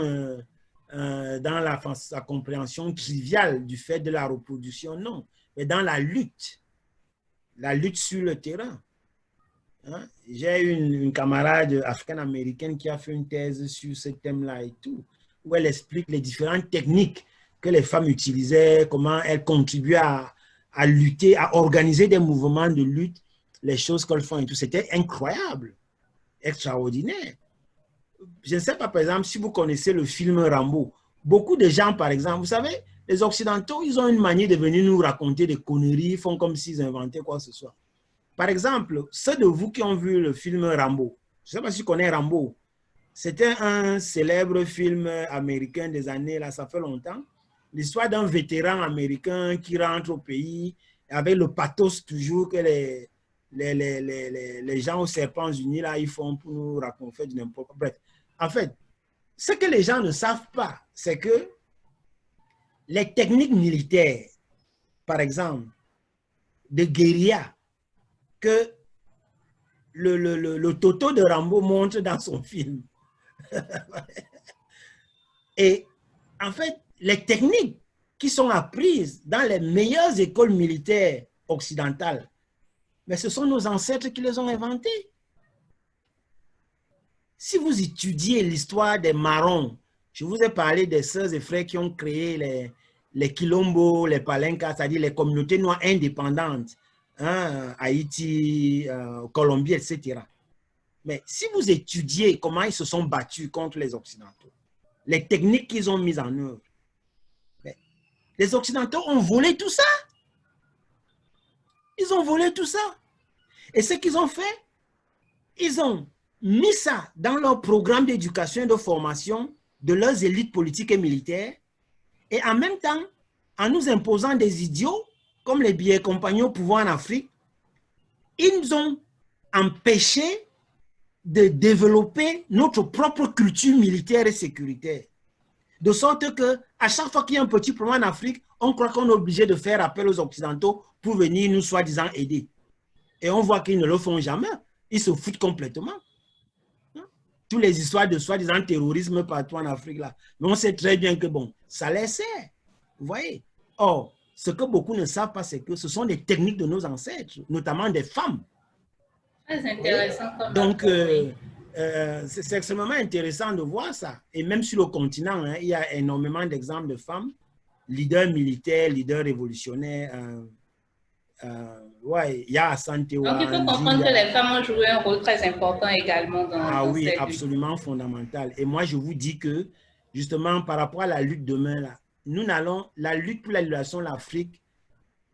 dans sa compréhension triviale du fait de la reproduction, non, mais dans la lutte sur le terrain. Hein? J'ai une camarade africaine-américaine qui a fait une thèse sur ce thème-là et tout, où elle explique les différentes techniques que les femmes utilisaient, comment elles contribuaient à lutter, à organiser des mouvements de lutte, les choses qu'elles font et tout. C'était incroyable, extraordinaire. Je ne sais pas, par exemple, si vous connaissez le film Rambo. Beaucoup de gens, par exemple, vous savez, les Occidentaux, ils ont une manière de venir nous raconter des conneries, ils font comme s'ils inventaient quoi que ce soit. Par exemple, ceux de vous qui ont vu le film Rambo, je ne sais pas si tu connais Rambo, c'était un célèbre film américain des années, là, ça fait longtemps, l'histoire d'un vétéran américain qui rentre au pays avec le pathos toujours que les gens aux serpents unis, là, ils font pour nous raconter du n'importe quoi. Bref, en fait, ce que les gens ne savent pas, c'est que les techniques militaires, par exemple, de guérilla, que le Toto de Rambo montre dans son film. Et en fait, les techniques qui sont apprises dans les meilleures écoles militaires occidentales, mais ce sont nos ancêtres qui les ont inventées. Si vous étudiez l'histoire des Marrons, je vous ai parlé des sœurs et frères qui ont créé les Quilombos, les Palenkas, c'est-à-dire les communautés noires indépendantes, hein, Haïti, Colombie, etc. Mais si vous étudiez comment ils se sont battus contre les Occidentaux, les techniques qu'ils ont mises en œuvre, les Occidentaux ont volé tout ça. Ils ont volé tout ça. Et ce qu'ils ont fait, ils ont mis ça dans leur programme d'éducation et de formation de leurs élites politiques et militaires. Et en même temps, en nous imposant des idiots, comme les billets compagnons au pouvoir en Afrique, ils ont empêcher de développer notre propre culture militaire et sécuritaire. De sorte que à chaque fois qu'il y a un petit problème en Afrique, on croit qu'on est obligé de faire appel aux Occidentaux pour venir nous soi-disant aider. Et on voit qu'ils ne le font jamais. Ils se foutent complètement. Toutes les histoires de soi-disant terrorisme partout en Afrique, là. Mais on sait très bien que, bon, ça les sert. Vous voyez? Or, ce que beaucoup ne savent pas, c'est que ce sont des techniques de nos ancêtres, notamment des femmes. Très intéressant. Donc, c'est extrêmement intéressant de voir ça. Et même sur le continent, hein, il y a énormément d'exemples de femmes, leaders militaires, leaders révolutionnaires. Ouais, il y a Asante Tewa. Donc, il faut comprendre que les femmes ont joué un rôle très important également dans oui, cette absolument lutte. Fondamental. Et moi, je vous dis que, justement, par rapport à la lutte demain, là, la lutte pour la libération de l'Afrique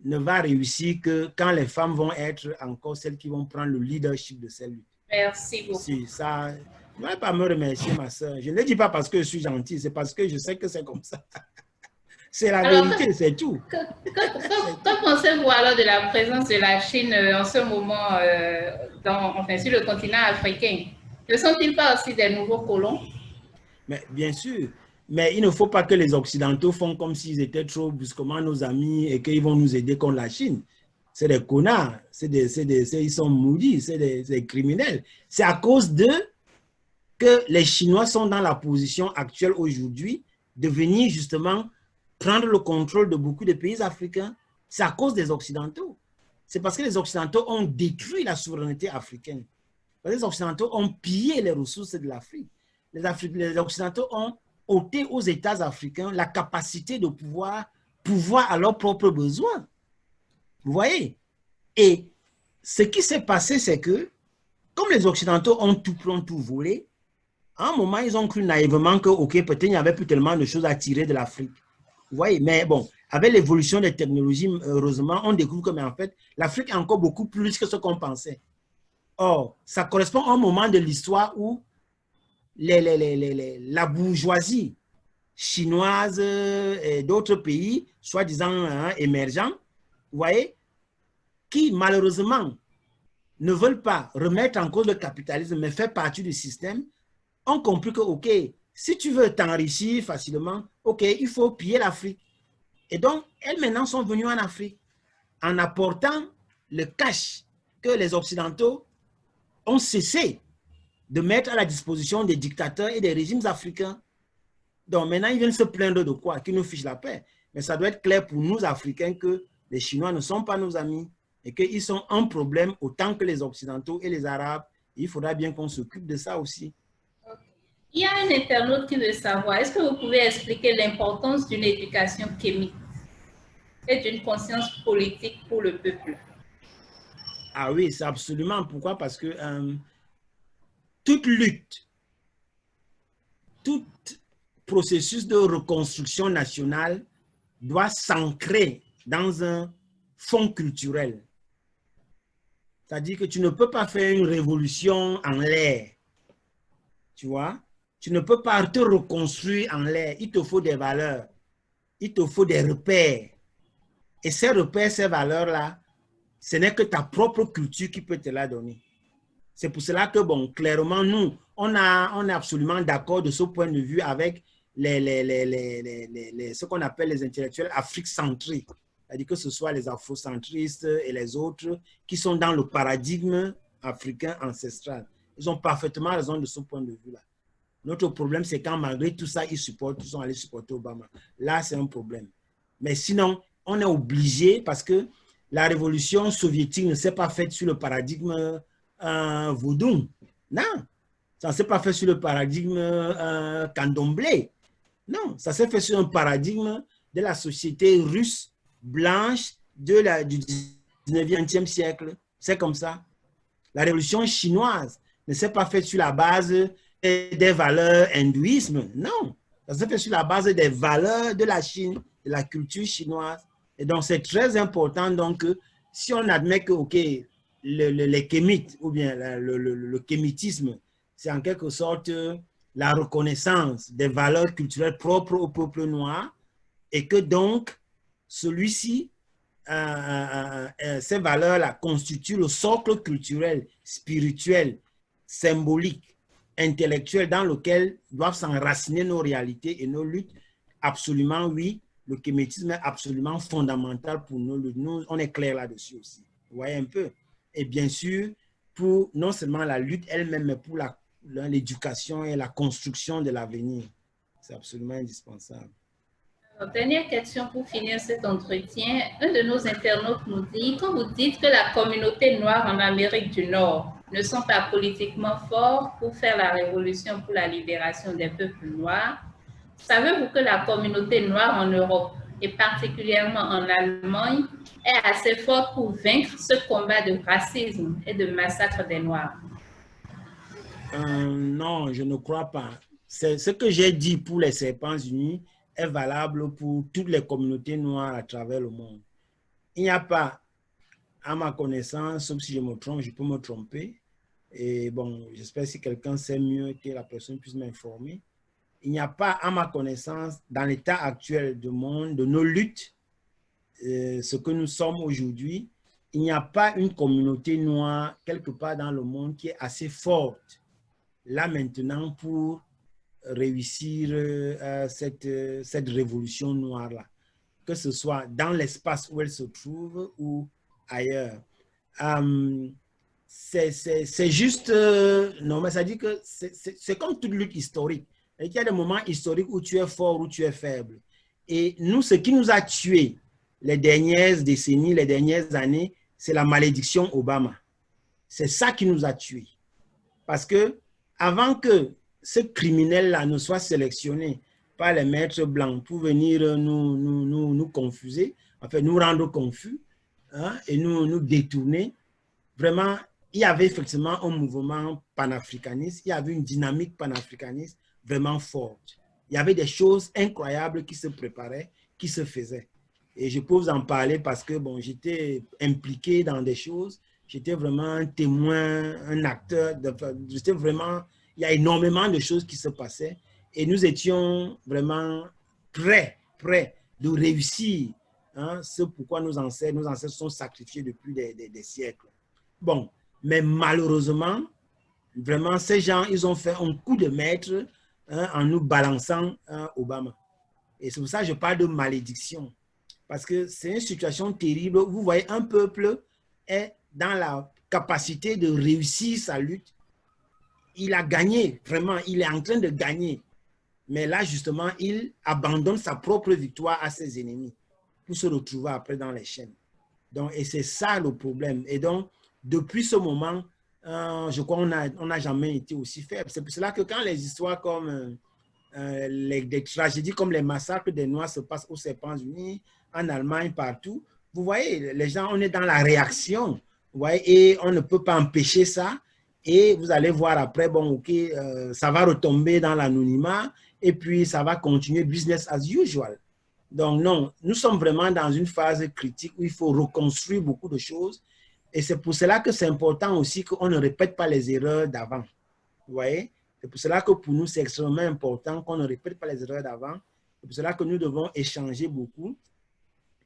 ne va réussir que quand les femmes vont être encore celles qui vont prendre le leadership de cette lutte. Merci beaucoup. Si, ça, ne va pas me remercier, ma soeur. Je ne le dis pas parce que je suis gentille, c'est parce que je sais que c'est comme ça. C'est la vérité, c'est tout. Que pensez-vous alors de la présence de la Chine en ce moment sur le continent africain? Ne sont-ils pas aussi des nouveaux colons? Mais bien sûr. Mais il ne faut pas que les Occidentaux font comme s'ils étaient trop brusquement nos amis et qu'ils vont nous aider contre la Chine. C'est des connards, ils sont maudits, c'est des criminels. C'est à cause d'eux que les Chinois sont dans la position actuelle aujourd'hui de venir justement prendre le contrôle de beaucoup de pays africains. C'est à cause des Occidentaux. C'est parce que les Occidentaux ont détruit la souveraineté africaine. Parce que les Occidentaux ont pillé les ressources de l'Afrique. Les Occidentaux ont ôté aux États africains la capacité de pouvoir à leurs propres besoins. Vous voyez? Et ce qui s'est passé, c'est que, comme les Occidentaux ont tout volé, à un moment, ils ont cru naïvement que, OK, peut-être il n'y avait plus tellement de choses à tirer de l'Afrique. Vous voyez? Mais bon, avec l'évolution des technologies, heureusement, on découvre que, mais en fait, l'Afrique est encore beaucoup plus riche que ce qu'on pensait. Or, ça correspond à un moment de l'histoire où la bourgeoisie chinoise et d'autres pays, soi-disant émergents, vous voyez, qui malheureusement ne veulent pas remettre en cause le capitalisme, mais faire partie du système, ont compris que, OK, si tu veux t'enrichir facilement, OK, il faut piller l'Afrique. Et donc, elles maintenant sont venues en Afrique en apportant le cash que les Occidentaux ont cessé de mettre à la disposition des dictateurs et des régimes africains. Donc maintenant, ils viennent se plaindre de quoi? Qu'ils nous fichent la paix. Mais ça doit être clair pour nous, Africains, que les Chinois ne sont pas nos amis et qu'ils sont un problème autant que les Occidentaux et les Arabes. Il faudra bien qu'on s'occupe de ça aussi. Il y a un internaute qui veut savoir, est-ce que vous pouvez expliquer l'importance d'une éducation kémite et d'une conscience politique pour le peuple? Ah oui, c'est absolument. Pourquoi? Parce que toute lutte, tout processus de reconstruction nationale doit s'ancrer dans un fond culturel. C'est-à-dire que tu ne peux pas faire une révolution en l'air. Tu vois? Tu ne peux pas te reconstruire en l'air. Il te faut des valeurs. Il te faut des repères. Et ces repères, ces valeurs-là, ce n'est que ta propre culture qui peut te la donner. C'est pour cela que, bon, clairement, nous, on est absolument d'accord de ce point de vue avec ce qu'on appelle les intellectuels afrique-centrés. C'est-à-dire que ce soit les afrocentristes et les autres qui sont dans le paradigme africain ancestral. Ils ont parfaitement raison de ce point de vue-là. Notre problème, c'est quand malgré tout ça, ils sont allés supporter Obama. Là, c'est un problème. Mais sinon, on est obligé parce que la révolution soviétique ne s'est pas faite sur le paradigme vaudou. Non, ça ne s'est pas fait sur le paradigme candomblé. Non, ça s'est fait sur un paradigme de la société russe blanche du 19e siècle. C'est comme ça. La révolution chinoise ne s'est pas faite sur la base des valeurs hindouisme. Non, ça s'est fait sur la base des valeurs de la Chine, de la culture chinoise. Et donc, c'est très important donc, si on admet que, OK, les kémites ou bien le kémitisme, c'est en quelque sorte la reconnaissance des valeurs culturelles propres au peuple noir et que donc, celui-ci ces valeurs-là constituent le socle culturel, spirituel, symbolique, intellectuel dans lequel doivent s'enraciner nos réalités et nos luttes. Absolument, oui, le kémétisme est absolument fondamental pour nos luttes. Nous, on est clair là-dessus aussi. Vous voyez un peu? Et bien sûr, pour non seulement la lutte elle-même, mais pour l'éducation et la construction de l'avenir. C'est absolument indispensable. Dernière question pour finir cet entretien. Un de nos internautes nous dit, quand vous dites que la communauté noire en Amérique du Nord ne sont pas politiquement forts pour faire la révolution pour la libération des peuples noirs, savez-vous que la communauté noire en Europe, et particulièrement en Allemagne, est assez forte pour vaincre ce combat de racisme et de massacre des Noirs? Non, je ne crois pas. Ce que j'ai dit pour les Serpents Unis est valable pour toutes les communautés noires à travers le monde. Il n'y a pas, à ma connaissance, sauf si je me trompe, je peux me tromper. Et bon, j'espère que si quelqu'un sait mieux que la personne puisse m'informer. Il n'y a pas, à ma connaissance, dans l'état actuel du monde, de nos luttes, ce que nous sommes aujourd'hui, il n'y a pas une communauté noire quelque part dans le monde qui est assez forte là maintenant pour réussir cette révolution noire-là, que ce soit dans l'espace où elle se trouve ou ailleurs. C'est juste, non, mais ça dit que c'est comme toute lutte historique. Il y a des moments historiques où tu es fort, où tu es faible. Et nous, ce qui nous a tués les dernières décennies, les dernières années, c'est la malédiction Obama. C'est ça qui nous a tués. Parce que avant que ce criminel-là ne soit sélectionné par les maîtres blancs pour venir nous confuser, enfin nous rendre confus, hein, et nous détourner, vraiment, il y avait effectivement un mouvement panafricaniste, il y avait une dynamique panafricaniste vraiment forte. Il y avait des choses incroyables qui se préparaient, qui se faisaient. Et je peux vous en parler parce que bon, j'étais impliqué dans des choses, j'étais vraiment un témoin, un acteur, j'étais vraiment, il y a énormément de choses qui se passaient et nous étions vraiment prêts de réussir, hein, ce pourquoi nos ancêtres sont sacrifiés depuis des siècles. Bon, mais malheureusement, vraiment, ces gens, ils ont fait un coup de maître, hein, en nous balançant, hein, Obama. Et c'est pour ça que je parle de malédiction. Parce que c'est une situation terrible. Vous voyez, un peuple est dans la capacité de réussir sa lutte. Il a gagné, vraiment, il est en train de gagner. Mais là, justement, il abandonne sa propre victoire à ses ennemis pour se retrouver après dans les chaînes. Donc, et c'est ça le problème. Et donc, depuis ce moment, je crois qu'on n'a jamais été aussi faible. C'est pour cela que quand les histoires comme des tragédies comme les massacres des Noirs se passent aux Serpents Unis, en Allemagne, partout, vous voyez, les gens, on est dans la réaction, vous voyez, et on ne peut pas empêcher ça. Et vous allez voir après, bon, ok, ça va retomber dans l'anonymat et puis ça va continuer business as usual. Donc non, nous sommes vraiment dans une phase critique où il faut reconstruire beaucoup de choses. Et c'est pour cela que c'est important aussi qu'on ne répète pas les erreurs d'avant. Vous voyez? C'est pour cela que pour nous, c'est extrêmement important qu'on ne répète pas les erreurs d'avant. C'est pour cela que nous devons échanger beaucoup,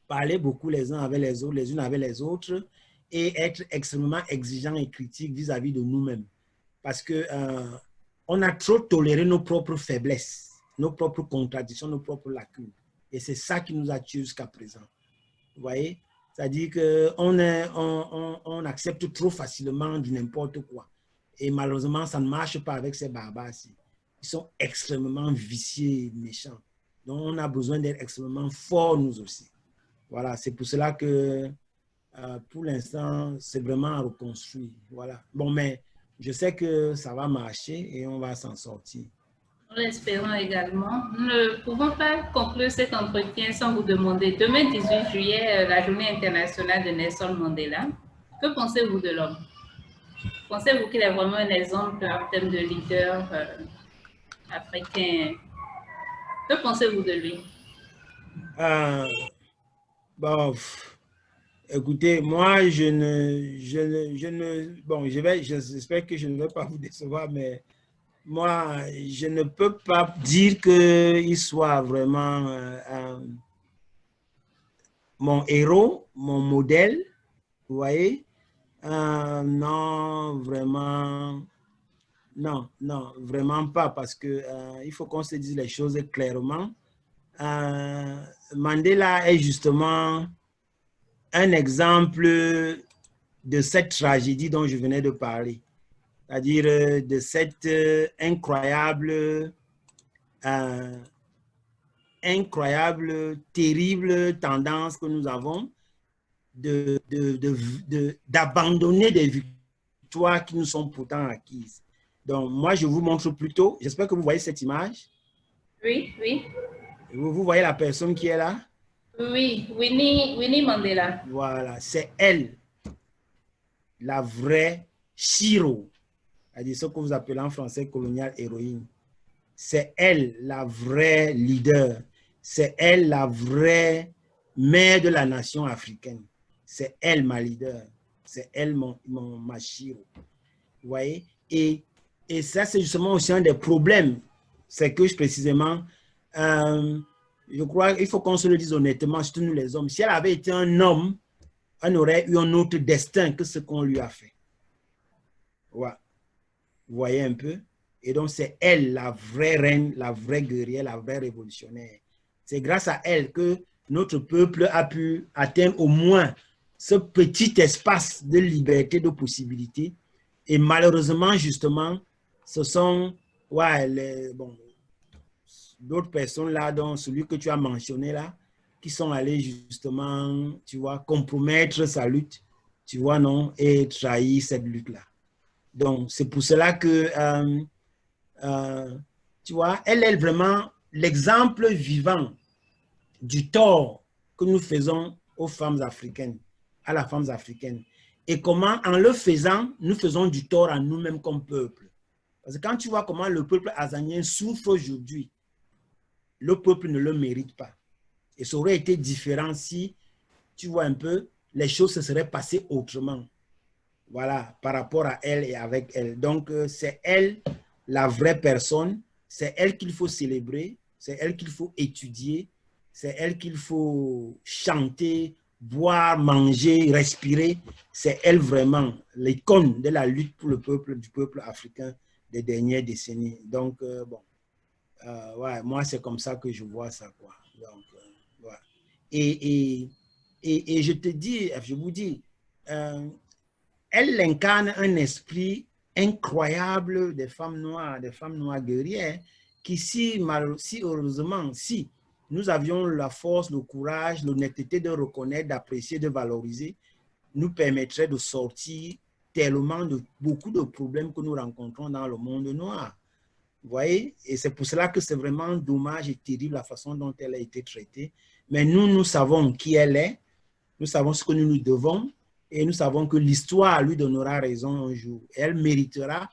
parler beaucoup les uns avec les autres, les unes avec les autres, et être extrêmement exigeants et critiques vis-à-vis de nous-mêmes. Parce que on a trop toléré nos propres faiblesses, nos propres contradictions, nos propres lacunes. Et c'est ça qui nous a tués jusqu'à présent. Vous voyez? C'est-à-dire qu'on accepte trop facilement du n'importe quoi. Et malheureusement, ça ne marche pas avec ces barbares-ci. Ils sont extrêmement viciés et méchants. Donc, on a besoin d'être extrêmement forts, nous aussi. Voilà, c'est pour cela que, pour l'instant, c'est vraiment à reconstruire. Voilà. Bon, mais je sais que ça va marcher et on va s'en sortir. Nous l'espérons également. Nous ne pouvons pas conclure cet entretien sans vous demander, demain 18 juillet, la journée internationale de Nelson Mandela, que pensez-vous de l'homme? Pensez-vous qu'il est vraiment un exemple en termes de leader africain? Que pensez-vous de lui? Bon, écoutez, moi, bon, j'espère que je ne vais pas vous décevoir, mais moi, je ne peux pas dire qu'il soit vraiment mon héros, mon modèle, vous voyez? Non, vraiment, non, non, vraiment pas, parce que il faut qu'on se dise les choses clairement. Mandela est justement un exemple de cette tragédie dont je venais de parler, c'est-à-dire de cette incroyable, terrible tendance que nous avons d'abandonner des victoires qui nous sont pourtant acquises. Donc, moi, je vous montre plutôt, j'espère que vous voyez cette image. Oui, oui. Vous voyez la personne qui est là? Oui, Winnie Mandela. Voilà, c'est elle, la vraie Shiro, c'est-à-dire ce que vous appelez en français colonial héroïne. C'est elle, la vraie leader. C'est elle, la vraie mère de la nation africaine. C'est elle, ma leader. C'est elle, ma Shiro. Vous voyez? Et ça, c'est justement aussi un des problèmes. C'est que, précisément, je crois qu'il faut qu'on se le dise honnêtement, surtout nous les hommes. Si elle avait été un homme, elle aurait eu un autre destin que ce qu'on lui a fait. Ouais. Vous voyez un peu? Et donc, c'est elle, la vraie reine, la vraie guerrière, la vraie révolutionnaire. C'est grâce à elle que notre peuple a pu atteindre au moins ce petit espace de liberté, de possibilités. Et malheureusement, justement, ce sont d'autres personnes là, dont celui que tu as mentionné là, qui sont allés justement, tu vois, compromettre sa lutte, tu vois, non, et trahir cette lutte-là. Donc, c'est pour cela que, tu vois, elle est vraiment l'exemple vivant du tort que nous faisons aux femmes africaines, à la femme africaine. Et comment, en le faisant, nous faisons du tort à nous-mêmes comme peuple. Parce que quand tu vois comment le peuple azanien souffre aujourd'hui, le peuple ne le mérite pas. Et ça aurait été différent si, tu vois un peu, les choses se seraient passées autrement. Voilà, par rapport à elle et avec elle. Donc, c'est elle, la vraie personne. C'est elle qu'il faut célébrer. C'est elle qu'il faut étudier. C'est elle qu'il faut chanter, boire, manger, respirer. C'est elle vraiment, l'icône de la lutte pour le peuple, du peuple africain des dernières décennies. Donc, bon, ouais, moi, c'est comme ça que je vois ça, quoi. Donc, ouais. Et je te dis, je vous dis, elle incarne un esprit incroyable des femmes noires guerrières, qui si heureusement, si nous avions la force, le courage, l'honnêteté de reconnaître, d'apprécier, de valoriser, nous permettrait de sortir tellement de beaucoup de problèmes que nous rencontrons dans le monde noir. Vous voyez? Et c'est pour cela que c'est vraiment dommage et terrible la façon dont elle a été traitée. Mais nous, nous savons qui elle est, nous savons ce que nous nous devons, et nous savons que l'histoire lui donnera raison un jour. Et elle méritera,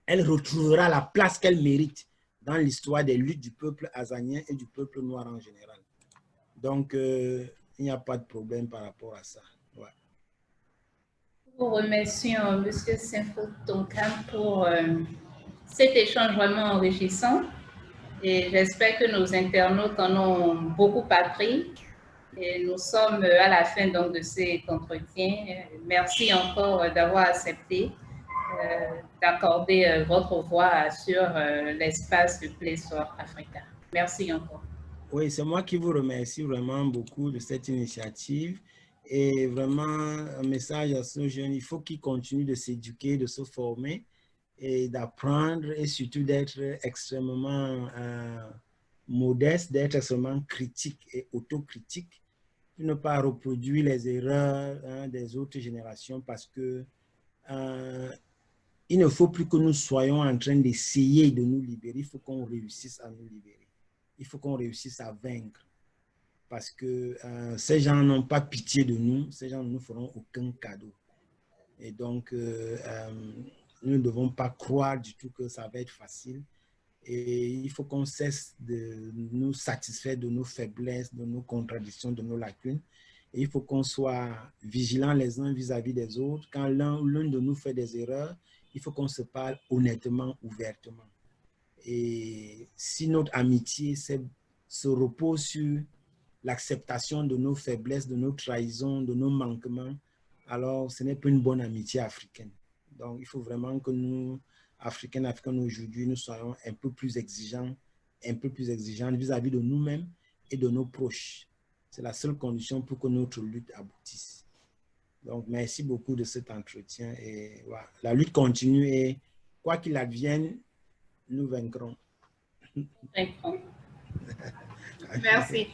elle retrouvera la place qu'elle mérite dans l'histoire des luttes du peuple azanien et du peuple noir en général. Donc, il n'y a pas de problème par rapport à ça. Ouais. Nous vous remercions, M. Sinfo-Tonkam, pour cet échange vraiment enrichissant. Et j'espère que nos internautes en ont beaucoup appris. Et nous sommes à la fin donc, de cet entretien. Merci encore d'avoir accepté d'accorder votre voix sur l'espace de Play Store Africa. Merci encore. Oui, c'est moi qui vous remercie vraiment beaucoup de cette initiative. Et vraiment, un message à ce jeune, il faut qu'il continue de s'éduquer, de se former et d'apprendre et surtout d'être extrêmement modeste, d'être extrêmement critique et autocritique pour ne pas reproduire les erreurs des autres générations, parce que il ne faut plus que nous soyons en train d'essayer de nous libérer, il faut qu'on réussisse à nous libérer. Il faut qu'on réussisse à vaincre, parce que ces gens n'ont pas pitié de nous, ces gens ne nous feront aucun cadeau. Et donc, nous ne devons pas croire du tout que ça va être facile. Et il faut qu'on cesse de nous satisfaire de nos faiblesses, de nos contradictions, de nos lacunes. Et il faut qu'on soit vigilants les uns vis-à-vis des autres. Quand l'un de nous fait des erreurs, il faut qu'on se parle honnêtement, ouvertement. Et si notre amitié se repose sur l'acceptation de nos faiblesses, de nos trahisons, de nos manquements, alors ce n'est pas une bonne amitié africaine. Donc, il faut vraiment que nous, Africains aujourd'hui, nous soyons un peu plus exigeants vis-à-vis de nous-mêmes et de nos proches. C'est la seule condition pour que notre lutte aboutisse. Donc, merci beaucoup de cet entretien. Et voilà, la lutte continue et quoi qu'il advienne, nous vaincrons. Merci.